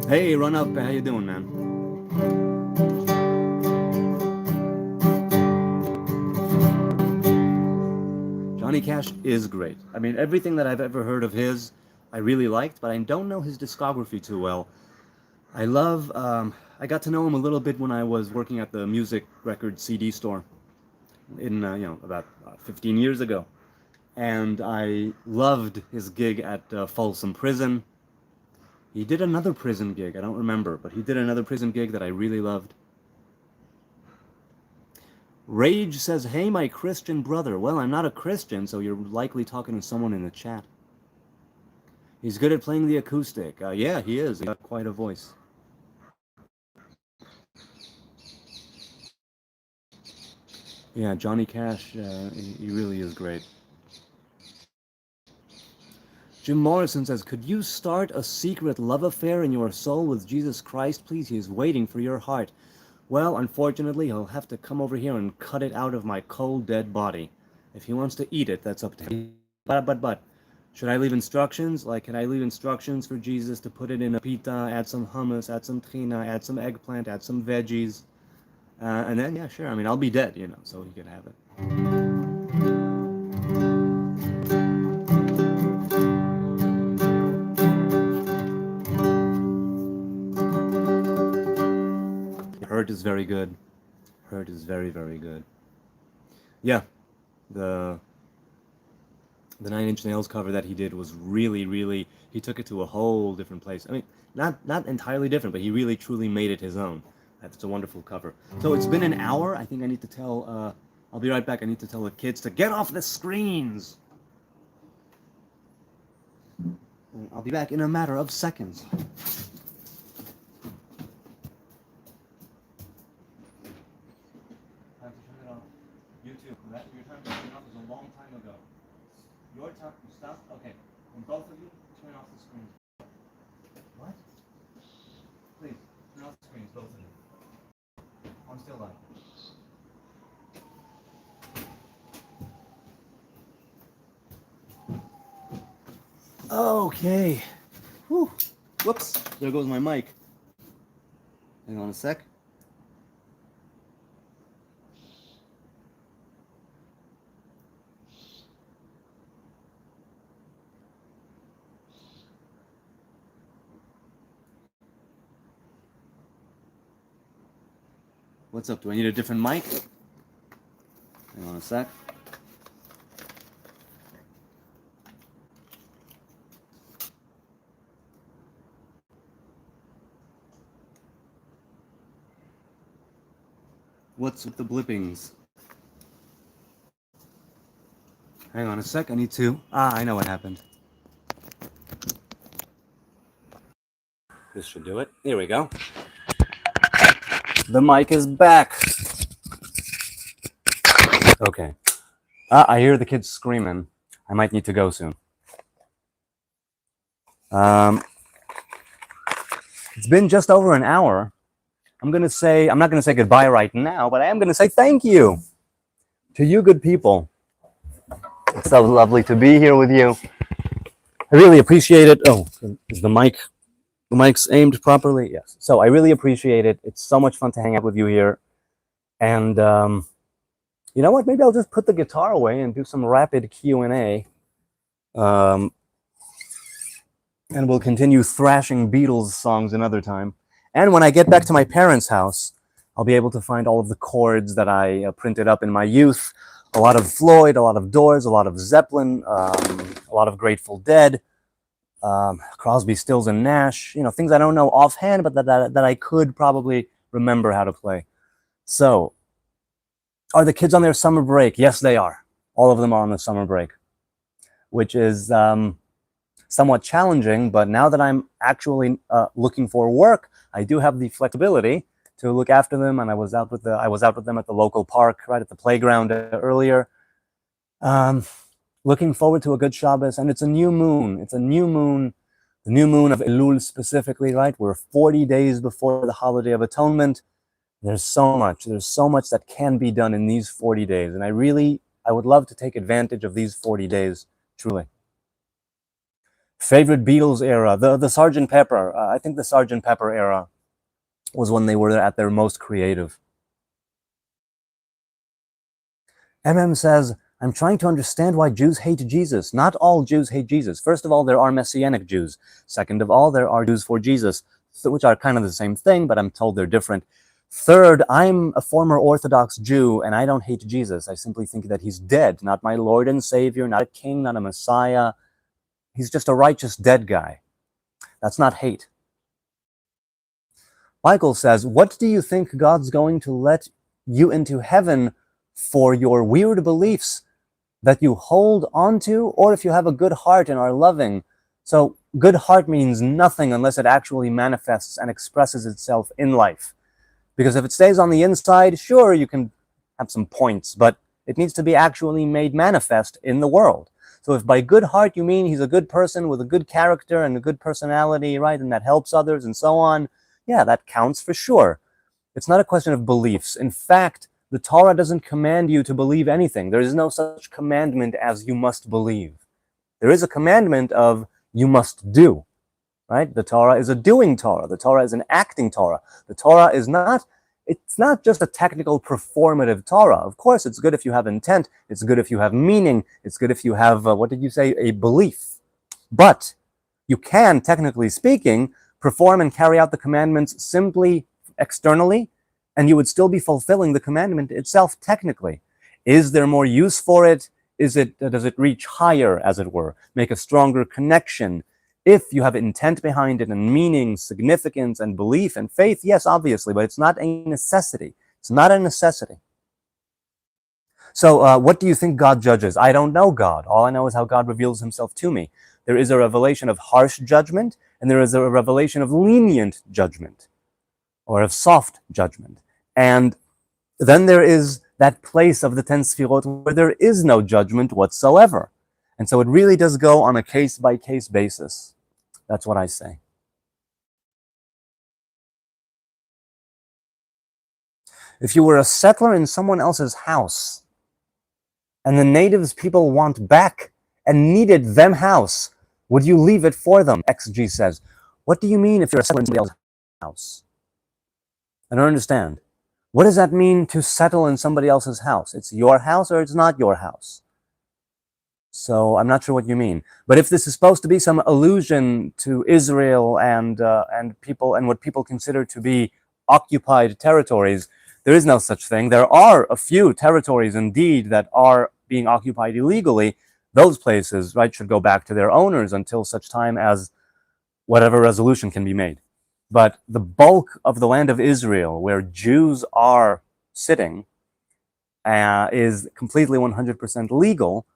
Hey, Run Up, how you doing, man? Johnny Cash is great. I mean, everything that I've ever heard of his, I really liked, but I don't know his discography too well. I love, I got to know him a little bit when I was working at the music record CD store in, about 15 years ago. And I loved his gig at Folsom Prison. He did another prison gig, I don't remember, but he did another prison gig that I really loved. Rage says, hey, my Christian brother. Well, I'm not a Christian, so you're likely talking to someone in the chat. He's good at playing the acoustic. Yeah, he is. He's got quite a voice. Yeah, Johnny Cash, he really is great. Jim Morrison says, could you start a secret love affair in your soul with Jesus Christ? Please, he is waiting for your heart. Well, unfortunately, he'll have to come over here and cut it out of my cold, dead body. If he wants to eat it, that's up to him. But, should I leave instructions? Like, can I leave instructions for Jesus to put it in a pita, add some hummus, add some trina, add some eggplant, add some veggies? And then, yeah, sure. I mean, I'll be dead, so he can have it. Hurt is very good. Hurt is very, very good. Yeah, the Nine Inch Nails cover that he did was really, really, he took it to a whole different place. I mean, not entirely different, but he really, truly made it his own. That's a wonderful cover. So it's been an hour. I think I need to tell, I'll be right back. I need to tell the kids to get off the screens. I'll be back in a matter of seconds. I have to turn it off. YouTube, your time to turn it off was a long time ago. Your time, stop? Okay. And both of you, turn off the screens. What? Please, turn off the screens, both of you. I'm still live. Okay. Whew. Whoops. There goes my mic. Hang on a sec. What's up? Do I need a different mic? Hang on a sec. What's with the blippings? Hang on a sec, I need to... I know what happened. This should do it. Here we go. The mic is back. Okay. I hear the kids screaming. I might need to go soon. It's been just over an hour. I'm not going to say goodbye right now, but I am going to say thank you to you good people. It's so lovely to be here with you. I really appreciate it. Oh, is the mic's aimed properly? Yes. So I really appreciate it. It's so much fun to hang out with you here. And you know what? Maybe I'll just put the guitar away and do some rapid Q&A. And we'll continue thrashing Beatles songs another time. And when I get back to my parents' house, I'll be able to find all of the chords that I printed up in my youth. A lot of Floyd, a lot of Doors, a lot of Zeppelin, a lot of Grateful Dead, Crosby, Stills, and Nash. You know, things I don't know offhand, but that I could probably remember how to play. So, are the kids on their summer break? Yes, they are. All of them are on the summer break, which is somewhat challenging, but now that I'm actually looking for work, I do have the flexibility to look after them, and I was out with them at the local park, right at the playground earlier. Looking forward to a good Shabbos, and it's a new moon. It's a new moon, the new moon of Elul specifically, right? We're 40 days before the Holiday of Atonement. There's so much that can be done in these 40 days, and I would love to take advantage of these 40 days, truly. Favorite Beatles era, the Sgt. Pepper. I think the Sgt. Pepper era was when they were at their most creative. MM says, I'm trying to understand why Jews hate Jesus. Not all Jews hate Jesus. First of all, there are Messianic Jews. Second of all, there are Jews for Jesus, which are kind of the same thing, but I'm told they're different. Third, I'm a former Orthodox Jew, and I don't hate Jesus. I simply think that he's dead, not my Lord and Savior, not a king, not a Messiah. He's just a righteous dead guy. That's not hate. Michael says, what do you think God's going to let you into heaven for your weird beliefs that you hold onto, or if you have a good heart and are loving? So good heart means nothing unless it actually manifests and expresses itself in life. Because if it stays on the inside, sure, you can have some points, but it needs to be actually made manifest in the world. So if by good heart you mean he's a good person with a good character and a good personality, right, and that helps others and so on, yeah, that counts for sure. It's not a question of beliefs. In fact, the Torah doesn't command you to believe anything. There is no such commandment as you must believe. There is a commandment of you must do, right? The Torah is a doing Torah. The Torah is an acting Torah. The Torah is not... It's not just a technical performative Torah. Of course, it's good if you have intent. It's good if you have meaning. It's good if you have, what did you say, a belief. But you can, technically speaking, perform and carry out the commandments simply externally, and you would still be fulfilling the commandment itself technically. Is there more use for it? Does it reach higher, as it were, make a stronger connection? If you have intent behind it and meaning, significance, and belief and faith, yes, obviously, but it's not a necessity. It's not a necessity. So what do you think God judges? I don't know God. All I know is how God reveals himself to me. There is a revelation of harsh judgment, and there is a revelation of lenient judgment, or of soft judgment. And then there is that place of the 10 Sfirot where there is no judgment whatsoever. And so it really does go on a case-by-case basis. That's what I say. If you were a settler in someone else's house, and the natives people want back and needed them house, would you leave it for them? XG says. What do you mean if you're a settler in somebody else's house? I don't understand. What does that mean to settle in somebody else's house? It's your house or it's not your house? So I'm not sure what you mean. But if this is supposed to be some allusion to Israel and people and what people consider to be occupied territories, there is no such thing. There are a few territories indeed that are being occupied illegally. Those places, right, should go back to their owners until such time as whatever resolution can be made. But the bulk of the land of Israel, where Jews are sitting, is completely 100% legal.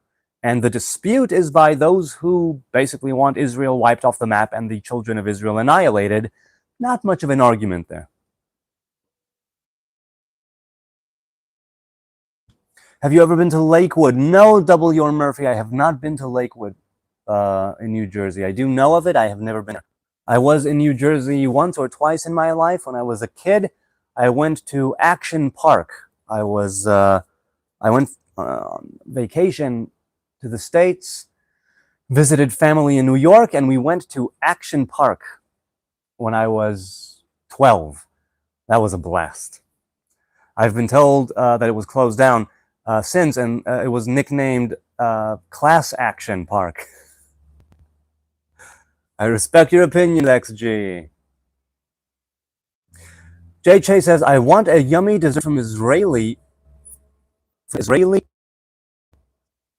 And the dispute is by those who basically want Israel wiped off the map and the children of Israel annihilated. Not much of an argument there. Have you ever been to Lakewood? No, W. Murphy, I have not been to Lakewood in New Jersey. I do know of it. I have never been there. I was in New Jersey once or twice in my life. When I was a kid, I went to Action Park. I went on vacation to the States, visited family in New York, and we went to Action Park when I was 12. That was a blast. I've been told that it was closed down since, and it was nicknamed Class Action Park. I respect your opinion, XG. JJ says, I want a yummy dessert from Israeli.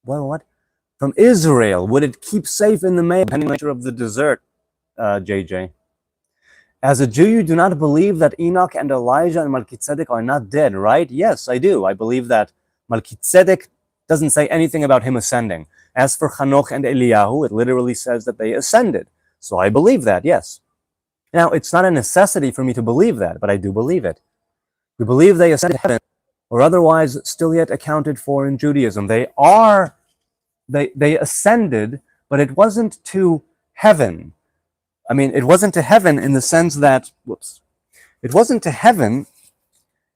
What? From Israel. Would it keep safe in the mail, depending on the nature of the dessert, JJ? As a Jew, you do not believe that Enoch and Elijah and Melchizedek are not dead, right? Yes, I do. I believe that Melchizedek doesn't say anything about him ascending. As for Hanoch and Eliyahu, it literally says that they ascended. So I believe that, yes. Now, it's not a necessity for me to believe that, but I do believe it. We believe they ascended to heaven, or otherwise still yet accounted for in Judaism. They ascended, but it wasn't to heaven. I mean, it wasn't to heaven in the sense that, it wasn't to heaven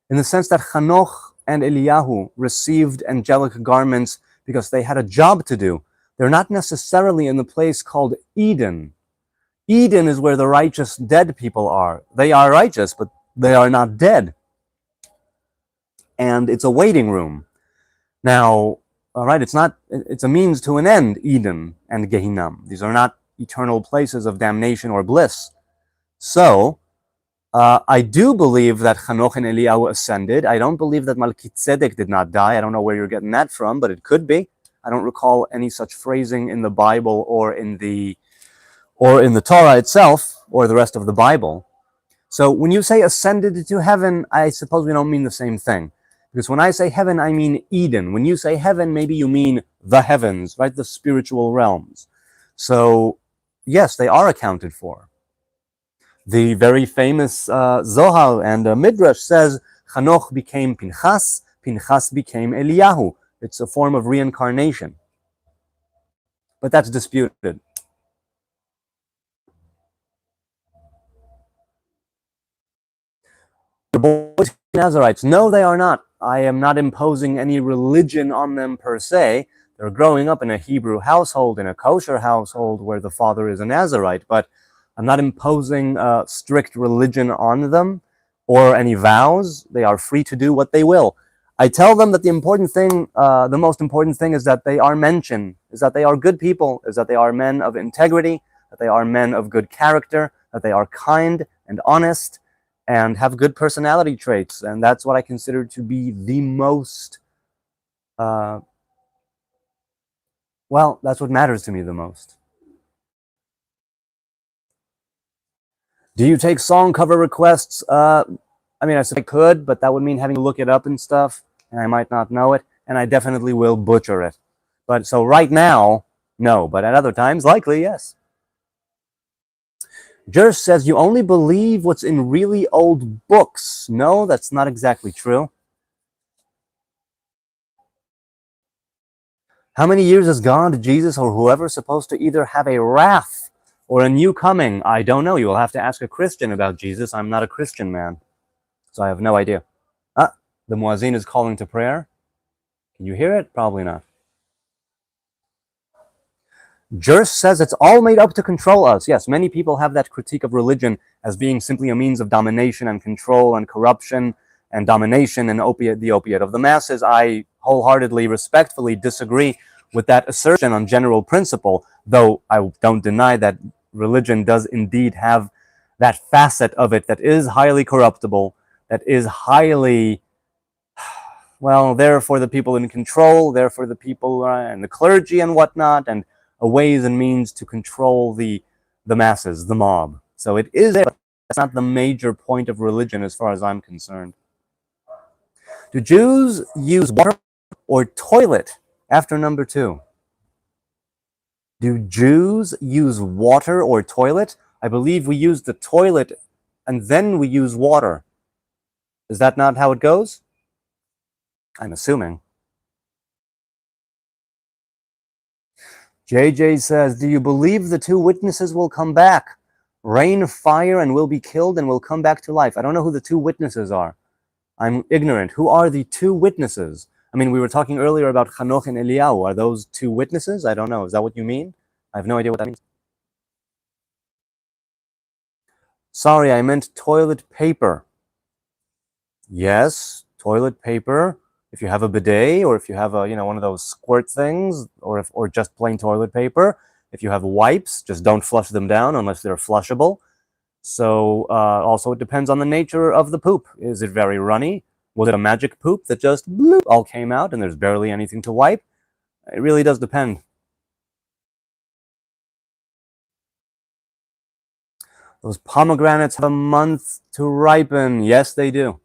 in the sense that Hanoch and Eliyahu received angelic garments because they had a job to do. They're not necessarily in the place called Eden. Eden is where the righteous dead people are. They are righteous, but they are not dead. And it's a waiting room. Now, all right, it's a means to an end, Eden and Gehinnom. These are not eternal places of damnation or bliss. So, I do believe that Hanoch and Eliyahu ascended. I don't believe that Melchizedek did not die. I don't know where you're getting that from, but it could be. I don't recall any such phrasing in the Bible or in the Torah itself, or the rest of the Bible. So when you say ascended to heaven, I suppose we don't mean the same thing. Because when I say heaven, I mean Eden. When you say heaven, maybe you mean the heavens, right? The spiritual realms. So, yes, they are accounted for. The very famous Zohar and Midrash says, Hanoch became Pinchas, Pinchas became Eliyahu. It's a form of reincarnation. But that's disputed. The boys Nazarites, no, they are not. I am not imposing any religion on them per se. They're growing up in a Hebrew household, in a kosher household where the father is a Nazarite, but I'm not imposing strict religion on them or any vows. They are free to do what they will. I tell them that the most important thing is that they are mentioned, is that they are good people, is that they are men of integrity, that they are men of good character, that they are kind and honest, and have good personality traits. And that's what I consider to be the most, that's what matters to me the most. Do you take song cover requests? I mean, I said I could, but that would mean having to look it up and stuff, and I might not know it, and I definitely will butcher it. But so right now, no, but at other times, likely, yes. Jers says, you only believe what's in really old books. No, that's not exactly true. How many years is God, Jesus, or whoever supposed to either have a wrath or a new coming? I don't know. You will have to ask a Christian about Jesus. I'm not a Christian man, so I have no idea. The muazzin is calling to prayer. Can you hear it? Probably not. Jers says it's all made up to control us. Yes, many people have that critique of religion as being simply a means of domination and control and corruption and domination and the opiate of the masses. I wholeheartedly, respectfully disagree with that assertion on general principle, though I don't deny that religion does indeed have that facet of it that is highly corruptible, that is highly, there for the people in control, there for the people and the clergy and whatnot, and a ways and means to control the masses, the mob. So it is, but that's not the major point of religion as far as I'm concerned. Do Jews use water or toilet after number 2? Do Jews use water or toilet? I believe we use the toilet and then we use water. Is that not how it goes? I'm assuming. JJ says, do you believe the two witnesses will come back? Rain fire and will be killed and will come back to life. I don't know who the two witnesses are. I'm ignorant. Who are the two witnesses? I mean, we were talking earlier about Hanoch and Eliyahu. Are those two witnesses? I don't know. Is that what you mean? I have no idea what that means. Sorry, I meant toilet paper. Yes, toilet paper. If you have a bidet, or if you have a, one of those squirt things, or just plain toilet paper. If you have wipes, just don't flush them down unless they're flushable. So also it depends on the nature of the poop. Is it very runny? Was it a magic poop that just bloop, all came out and there's barely anything to wipe? It really does depend. Those pomegranates have a month to ripen. Yes, they do.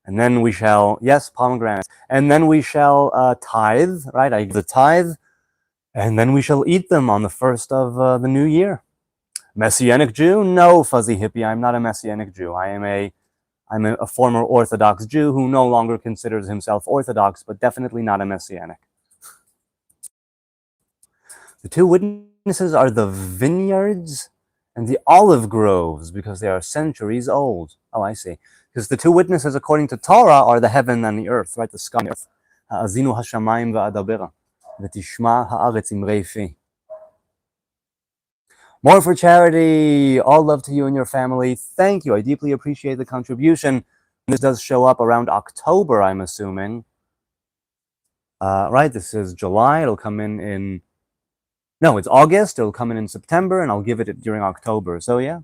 And then we shall, yes, pomegranates. And then we shall tithe, right? I give the tithe. And then we shall eat them on the first of the new year. Messianic Jew? No, fuzzy hippie. I'm not a Messianic Jew. I'm a former Orthodox Jew who no longer considers himself Orthodox, but definitely not a Messianic. The two witnesses are the vineyards and the olive groves because they are centuries old. Oh, I see. Because the two witnesses, according to Torah, are the heaven and the earth, right? The sky and the earth. Ha'azinu hashamayim va'adabera, v'tishma ha'aretz imrei fi. More for charity. All love to you and your family. Thank you. I deeply appreciate the contribution. This does show up around October, I'm assuming. Right, this is July. It'll come in... No, it's August. It'll come in September, and I'll give it during October. So, yeah.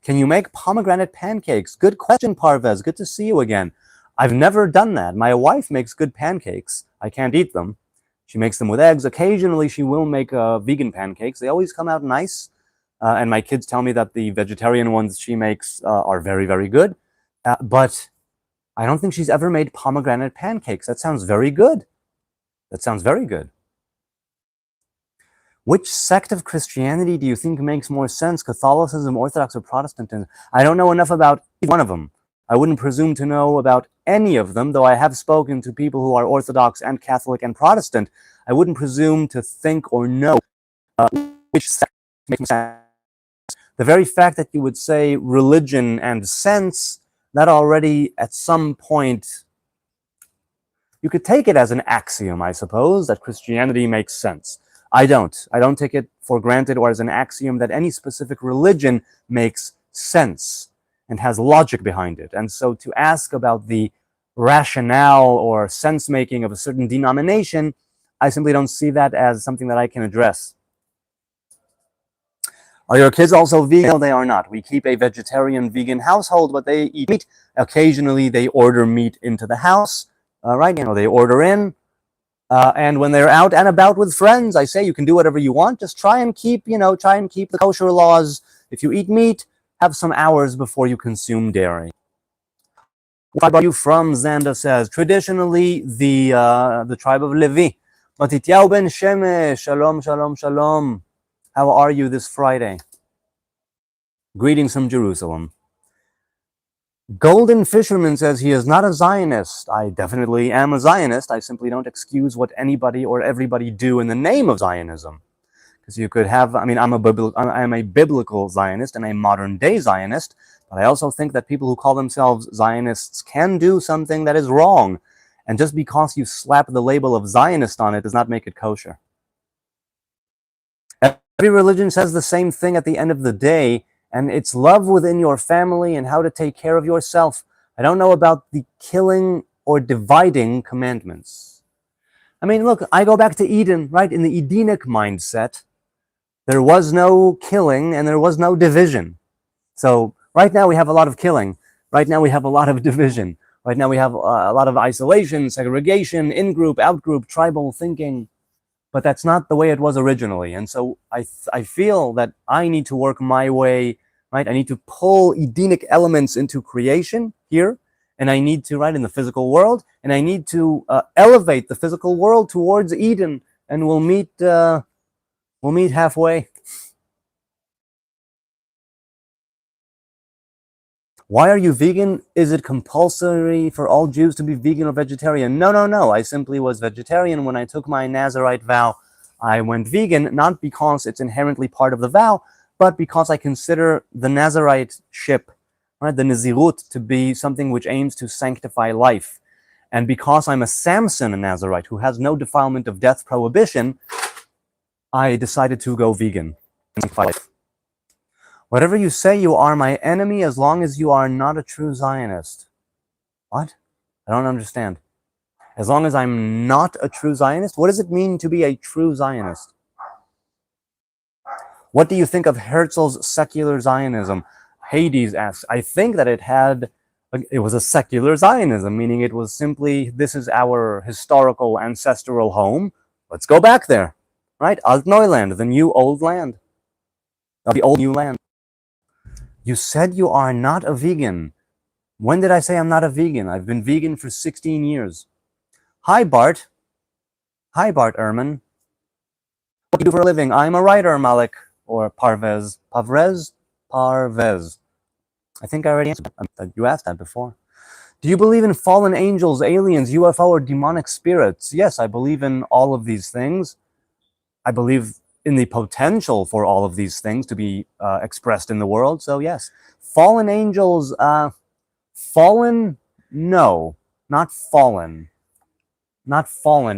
Can you make pomegranate pancakes? Good question, Parvez. Good to see you again. I've never done that. My wife makes good pancakes. I can't eat them. She makes them with eggs. Occasionally, she will make vegan pancakes. They always come out nice. And my kids tell me that the vegetarian ones she makes are very, very good. But I don't think she's ever made pomegranate pancakes. That sounds very good. That sounds very good. Which sect of Christianity do you think makes more sense? Catholicism, Orthodox, or Protestantism? I don't know enough about either one of them. I wouldn't presume to know about any of them, though I have spoken to people who are Orthodox and Catholic and Protestant. I wouldn't presume to think or know which sect makes more sense. The very fact that you would say religion and sense, that already at some point, you could take it as an axiom, I suppose, that Christianity makes sense. I don't take it for granted or as an axiom that any specific religion makes sense and has logic behind it. And so to ask about the rationale or sense-making of a certain denomination, I simply don't see that as something that I can address. Are your kids also vegan? No, they are not. We keep a vegetarian vegan household, but they eat meat. Occasionally, they order meat into the house, right? They order in. And when they're out and about with friends, I say you can do whatever you want. Just try and keep the kosher laws. If you eat meat, have some hours before you consume dairy. What are you from? Zanda says traditionally the tribe of Levi. Matityahu ben Shemesh, shalom, shalom, shalom. How are you this Friday? Greetings from Jerusalem. Golden Fisherman says he is not a Zionist. I definitely am a Zionist. I simply don't excuse what anybody or everybody do in the name of Zionism. Because you could have, I'm a biblical Zionist and a modern day Zionist, but I also think that people who call themselves Zionists can do something that is wrong. And just because you slap the label of Zionist on it does not make it kosher. Every religion says the same thing at the end of the day, and it's love within your family and how to take care of yourself. I don't know about the killing or dividing commandments. I mean, look, I go back to Eden, right? In the Edenic mindset, there was no killing and there was no division. So right now we have a lot of killing. Right now we have a lot of division. Right now we have a lot of isolation, segregation, in-group, out-group, tribal thinking. But that's not the way it was originally. And so I feel that I need to work my way, right? I need to pull Edenic elements into creation here. And I need to, right, in the physical world. And I need to elevate the physical world towards Eden. And we'll meet We'll meet halfway. Why are you vegan? Is it compulsory for all Jews to be vegan or vegetarian? No, no, no. I simply was vegetarian. When I took my Nazarite vow, I went vegan, not because it's inherently part of the vow, but because I consider the Nazarite ship, right, the Nazirut, to be something which aims to sanctify life. And because I'm a Samson Nazarite who has no defilement of death prohibition, I decided to go vegan. Whatever you say, you are my enemy as long as you are not a true Zionist. What? I don't understand. As long as I'm not a true Zionist? What does it mean to be a true Zionist? What do you think of Herzl's secular Zionism? Hades asks. I think that it was a secular Zionism, meaning it was simply, this is our historical ancestral home. Let's go back there, right? Alt Neuland, the new old land. The old new land. You said you are not a vegan. When did I say I'm not a vegan? I've been vegan for 16 years. Hi, Bart. Hi, Bart Ehrman. What do you do for a living? I'm a writer, Malik. Or Parvez. Parvez. I think I already answered that. You asked that before. Do you believe in fallen angels, aliens, UFO, or demonic spirits? Yes, I believe in all of these things. I believe in the potential for all of these things to be expressed in the world. So yes, fallen angels, fallen, no, not fallen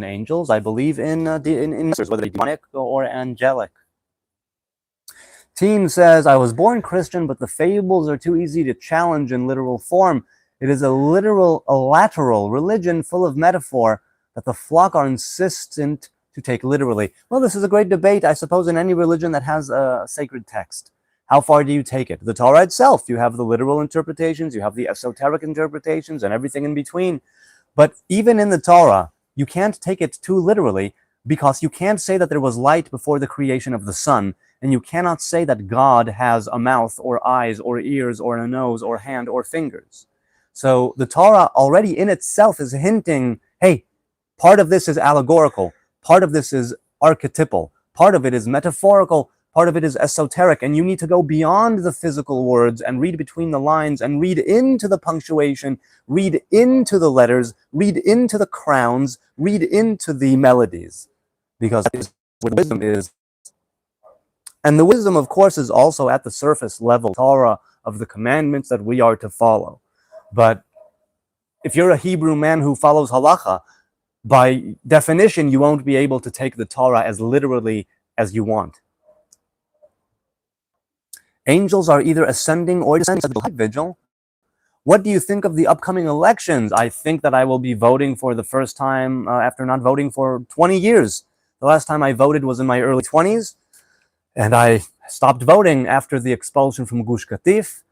angels. I believe in whether they're demonic or angelic. Team says, I was born Christian, but the fables are too easy to challenge in literal form. It is a lateral religion full of metaphor that the flock are insistent to take literally. Well, this is a great debate, I suppose, in any religion that has a sacred text. How far do you take it? The Torah itself, you have the literal interpretations, you have the esoteric interpretations, and everything in between. But even in the Torah, you can't take it too literally, because you can't say that there was light before the creation of the sun, and you cannot say that God has a mouth or eyes or ears or a nose or hand or fingers. So the Torah already in itself is hinting, hey, part of this is allegorical, part of this is archetypal, part of it is metaphorical, part of it is esoteric, and you need to go beyond the physical words and read between the lines and read into the punctuation, read into the letters, read into the crowns, read into the melodies, because that is where the wisdom is. And the wisdom, of course, is also at the surface level, Torah of the commandments that we are to follow. But if you're a Hebrew man who follows halacha, by definition, you won't be able to take the Torah as literally as you want. Angels are either ascending or descending. Vigil. What do you think of the upcoming elections? I think that I will be voting for the first time after not voting for 20 years. The last time I voted was in my early 20s. And I stopped voting after the expulsion from Gush Katif,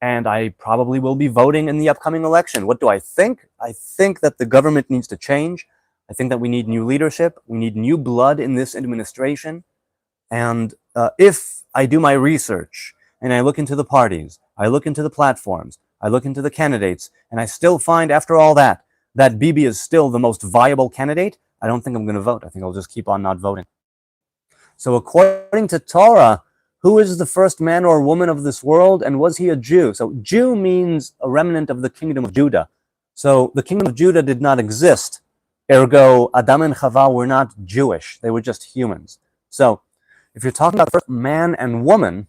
and I probably will be voting in the upcoming election. What do I think? I think that the government needs to change. I think that we need new leadership. We need new blood in this administration. And if I do my research and I look into the parties, I look into the platforms, I look into the candidates, and I still find after all that Bibi is still the most viable candidate, I don't think I'm going to vote. I think I'll just keep on not voting. So according to Torah, who is the first man or woman of this world, and was he a Jew? So Jew means a remnant of the kingdom of Judah. So the kingdom of Judah did not exist. Ergo, Adam and Chava were not Jewish. They were just humans. So if you're talking about the first man and woman,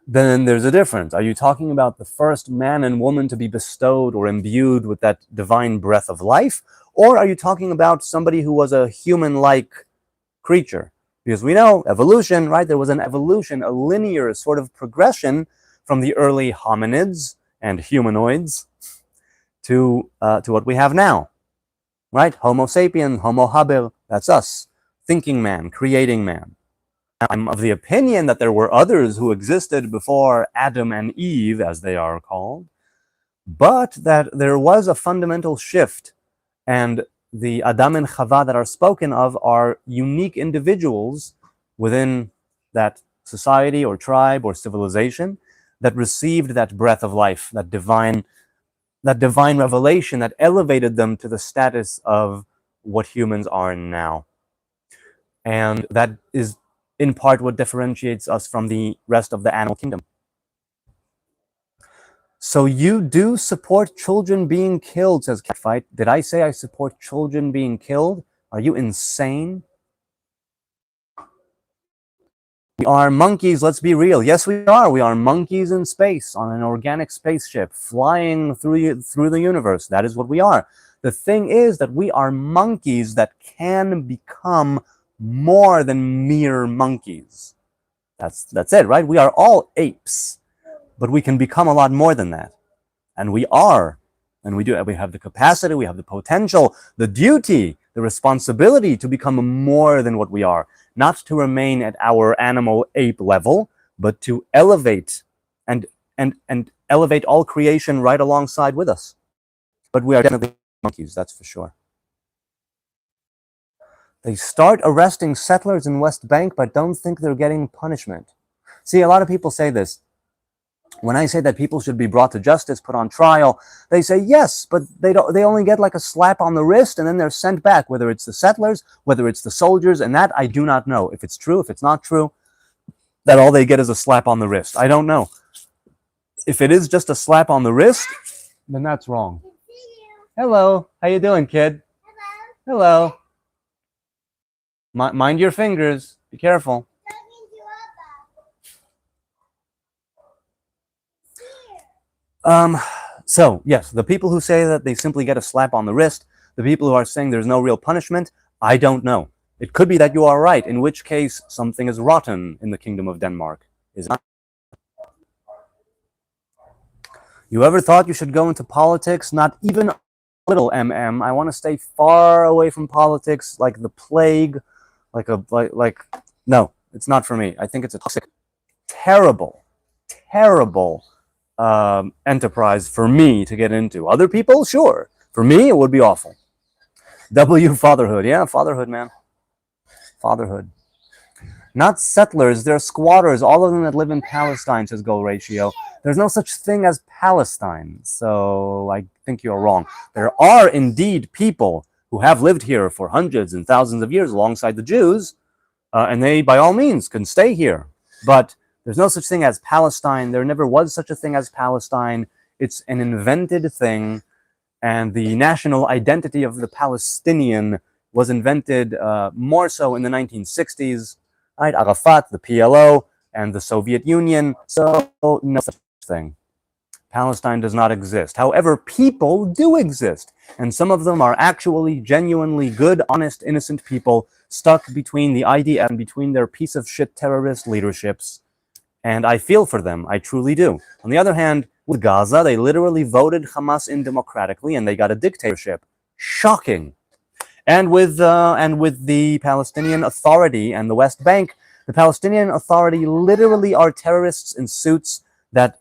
then there's a difference. Are you talking about the first man and woman to be bestowed or imbued with that divine breath of life? Or are you talking about somebody who was a human-like creature? Because we know evolution, right? There was an evolution, a linear sort of progression from the early hominids and humanoids to what we have now, right? Homo sapien, Homo haber, that's us. Thinking man, creating man. I'm of the opinion that there were others who existed before Adam and Eve, as they are called, but that there was a fundamental shift, and the Adam and Chava that are spoken of are unique individuals within that society or tribe or civilization that received that breath of life, that divine revelation that elevated them to the status of what humans are now. And that is in part what differentiates us from the rest of the animal kingdom. So you do support children being killed, says Catfight. Did I say I support children being killed? Are you insane? We are monkeys, let's be real. Yes, we are. We are monkeys in space on an organic spaceship flying through the universe. That is what we are. The thing is that we are monkeys that can become more than mere monkeys. That's it, right? We are all apes, but we can become a lot more than that. And we are. And we do. We have the capacity, we have the potential, the duty, the responsibility to become more than what we are. Not to remain at our animal ape level, but to elevate and elevate all creation right alongside with us. But we are definitely monkeys, that's for sure. They start arresting settlers in West Bank, but don't think they're getting punishment. See, a lot of people say this. When I say that people should be brought to justice, put on trial, they say yes, but they only get like a slap on the wrist and then they're sent back, whether it's the settlers, whether it's the soldiers, and that I do not know. If it's true, if it's not true, that all they get is a slap on the wrist. I don't know. If it is just a slap on the wrist, then that's wrong. Hello, how you doing, kid? Hello. Mind your fingers. Be careful. So, yes, the people who say that they simply get a slap on the wrist, the people who are saying there's no real punishment, I don't know. It could be that you are right, in which case something is rotten in the Kingdom of Denmark. Is it not? You ever thought you should go into politics? Not even a little, MM. I want to stay far away from politics like the plague, no, it's not for me. I think it's a toxic, terrible enterprise for me to get into. Other people, sure. For me, it would be awful. Fatherhood. Yeah, fatherhood, man. Fatherhood. Not settlers, they're squatters, all of them that live in Palestine, says Go Ratio. There's no such thing as Palestine, so I think you're wrong. There are indeed people who have lived here for hundreds and thousands of years alongside the Jews, and they, by all means, can stay here. But there's no such thing as Palestine. There never was such a thing as Palestine. It's an invented thing, and the national identity of the Palestinian was invented more so in the 1960s. Right? Arafat, the PLO, and the Soviet Union. So no such thing. Palestine does not exist. However, people do exist, and some of them are actually genuinely good, honest, innocent people stuck between the IDF and between their piece of shit terrorist leaderships. And I feel for them. I truly do. On the other hand, with Gaza, they literally voted Hamas in democratically, and they got a dictatorship. Shocking. And with the Palestinian Authority and the West Bank, the Palestinian Authority literally are terrorists in suits that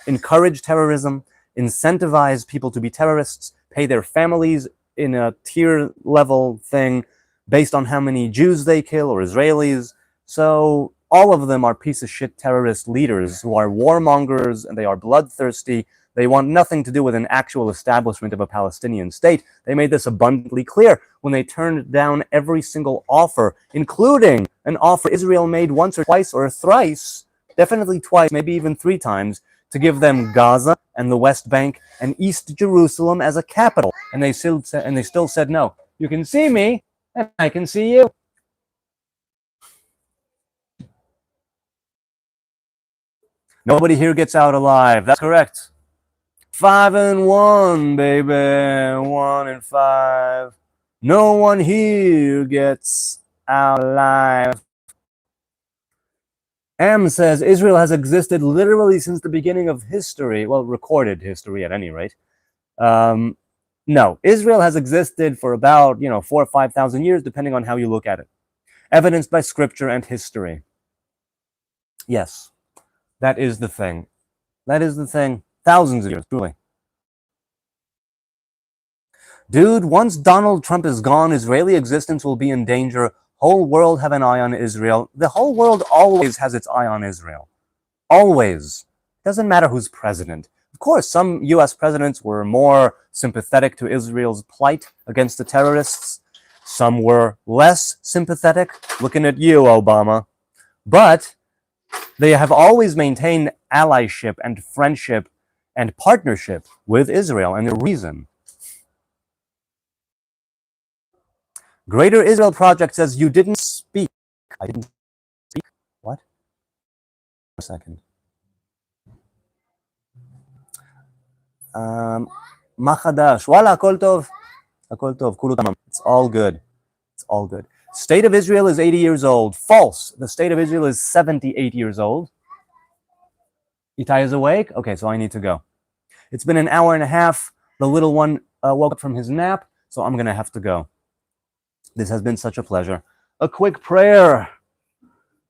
encourage terrorism, incentivize people to be terrorists, pay their families in a tier level thing based on how many Jews they kill or Israelis. So all of them are piece of shit terrorist leaders who are warmongers, and they are bloodthirsty. They want nothing to do with an actual establishment of a Palestinian state. They made this abundantly clear when they turned down every single offer, including an offer Israel made once or twice or thrice, definitely twice, maybe even 3 times, to give them Gaza and the West Bank and East Jerusalem as a capital. And they still said no. You can see me, and I can see you. Nobody here gets out alive. That's correct. 5-1, baby. 1-5. No one here gets out alive. M says Israel has existed literally since the beginning of history. Well, recorded history at any rate. No, Israel has existed for about 4,000 or 5,000 years, depending on how you look at it. Evidenced by scripture and history. Yes, that is the thing. That is the thing. Thousands of years, truly. Dude, once Donald Trump is gone, Israeli existence will be in danger. Whole world have an eye on Israel. The whole world always has its eye on Israel. Always. Doesn't matter who's president. Of course, some US presidents were more sympathetic to Israel's plight against the terrorists. Some were less sympathetic, looking at you, Obama. But they have always maintained allyship and friendship and partnership with Israel, and the reason. Greater Israel Project says you didn't speak. I didn't speak? What? A second. Machadash. Wala, הכל טוב. הכל טוב. כולו תמם. It's all good. It's all good. State of Israel is 80 years old. False. The state of Israel is 78 years old. Itai is awake? Okay, so I need to go. It's been an hour and a half. The little one woke up from his nap, so I'm going to have to go. This has been such a pleasure. A quick prayer.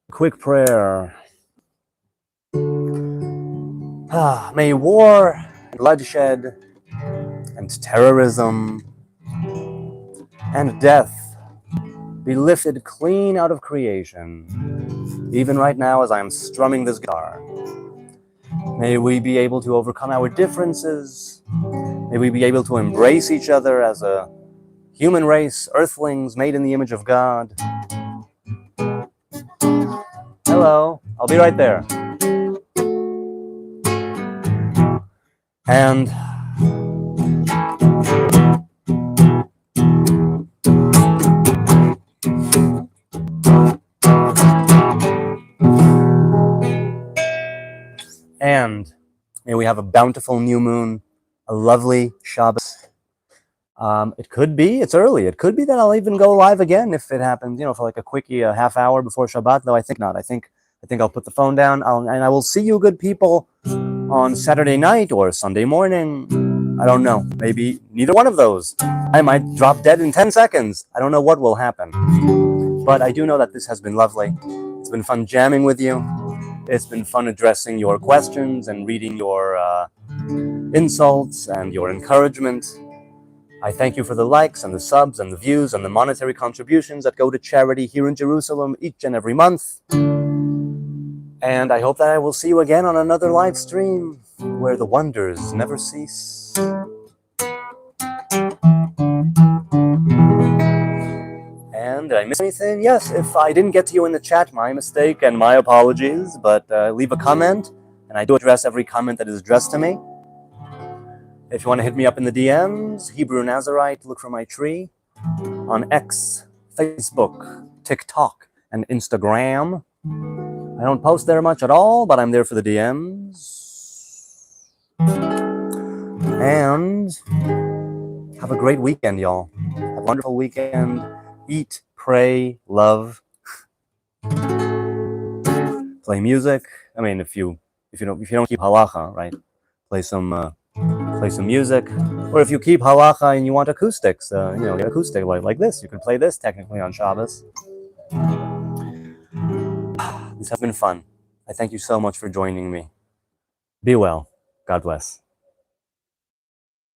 A quick prayer. May war, bloodshed, and terrorism, and death be lifted clean out of creation, even right now as I am strumming this guitar. May we be able to overcome our differences. May we be able to embrace each other as a human race, earthlings made in the image of God. Hello, I'll be right there. And may we have a bountiful new moon, a lovely Shabbos. It could be, it's early, it could be that I'll even go live again if it happens, for like a quickie, a half hour before Shabbat, though I think not. I think I'll put the phone down, and I will see you good people on Saturday night or Sunday morning. I don't know, maybe neither one of those. I might drop dead in 10 seconds. I don't know what will happen. But I do know that this has been lovely. It's been fun jamming with you. It's been fun addressing your questions and reading your insults and your encouragement. I thank you for the likes and the subs and the views and the monetary contributions that go to charity here in Jerusalem each and every month. And I hope that I will see you again on another live stream where the wonders never cease. And did I miss anything? Yes, if I didn't get to you in the chat, my mistake and my apologies, but leave a comment, and I do address every comment that is addressed to me. If you want to hit me up in the DMs, Hebrew Nazarite, look for my tree on X, Facebook, TikTok, and Instagram. I don't post there much at all, but I'm there for the DMs. And have a great weekend, y'all. Have a wonderful weekend. Eat, pray, love, play music. I mean, if you don't keep halacha, right? Play some music. Or if you keep halacha and you want acoustics, get acoustic like this. You can play this technically on Shabbos. This has been fun. I thank you so much for joining me. Be well. God bless.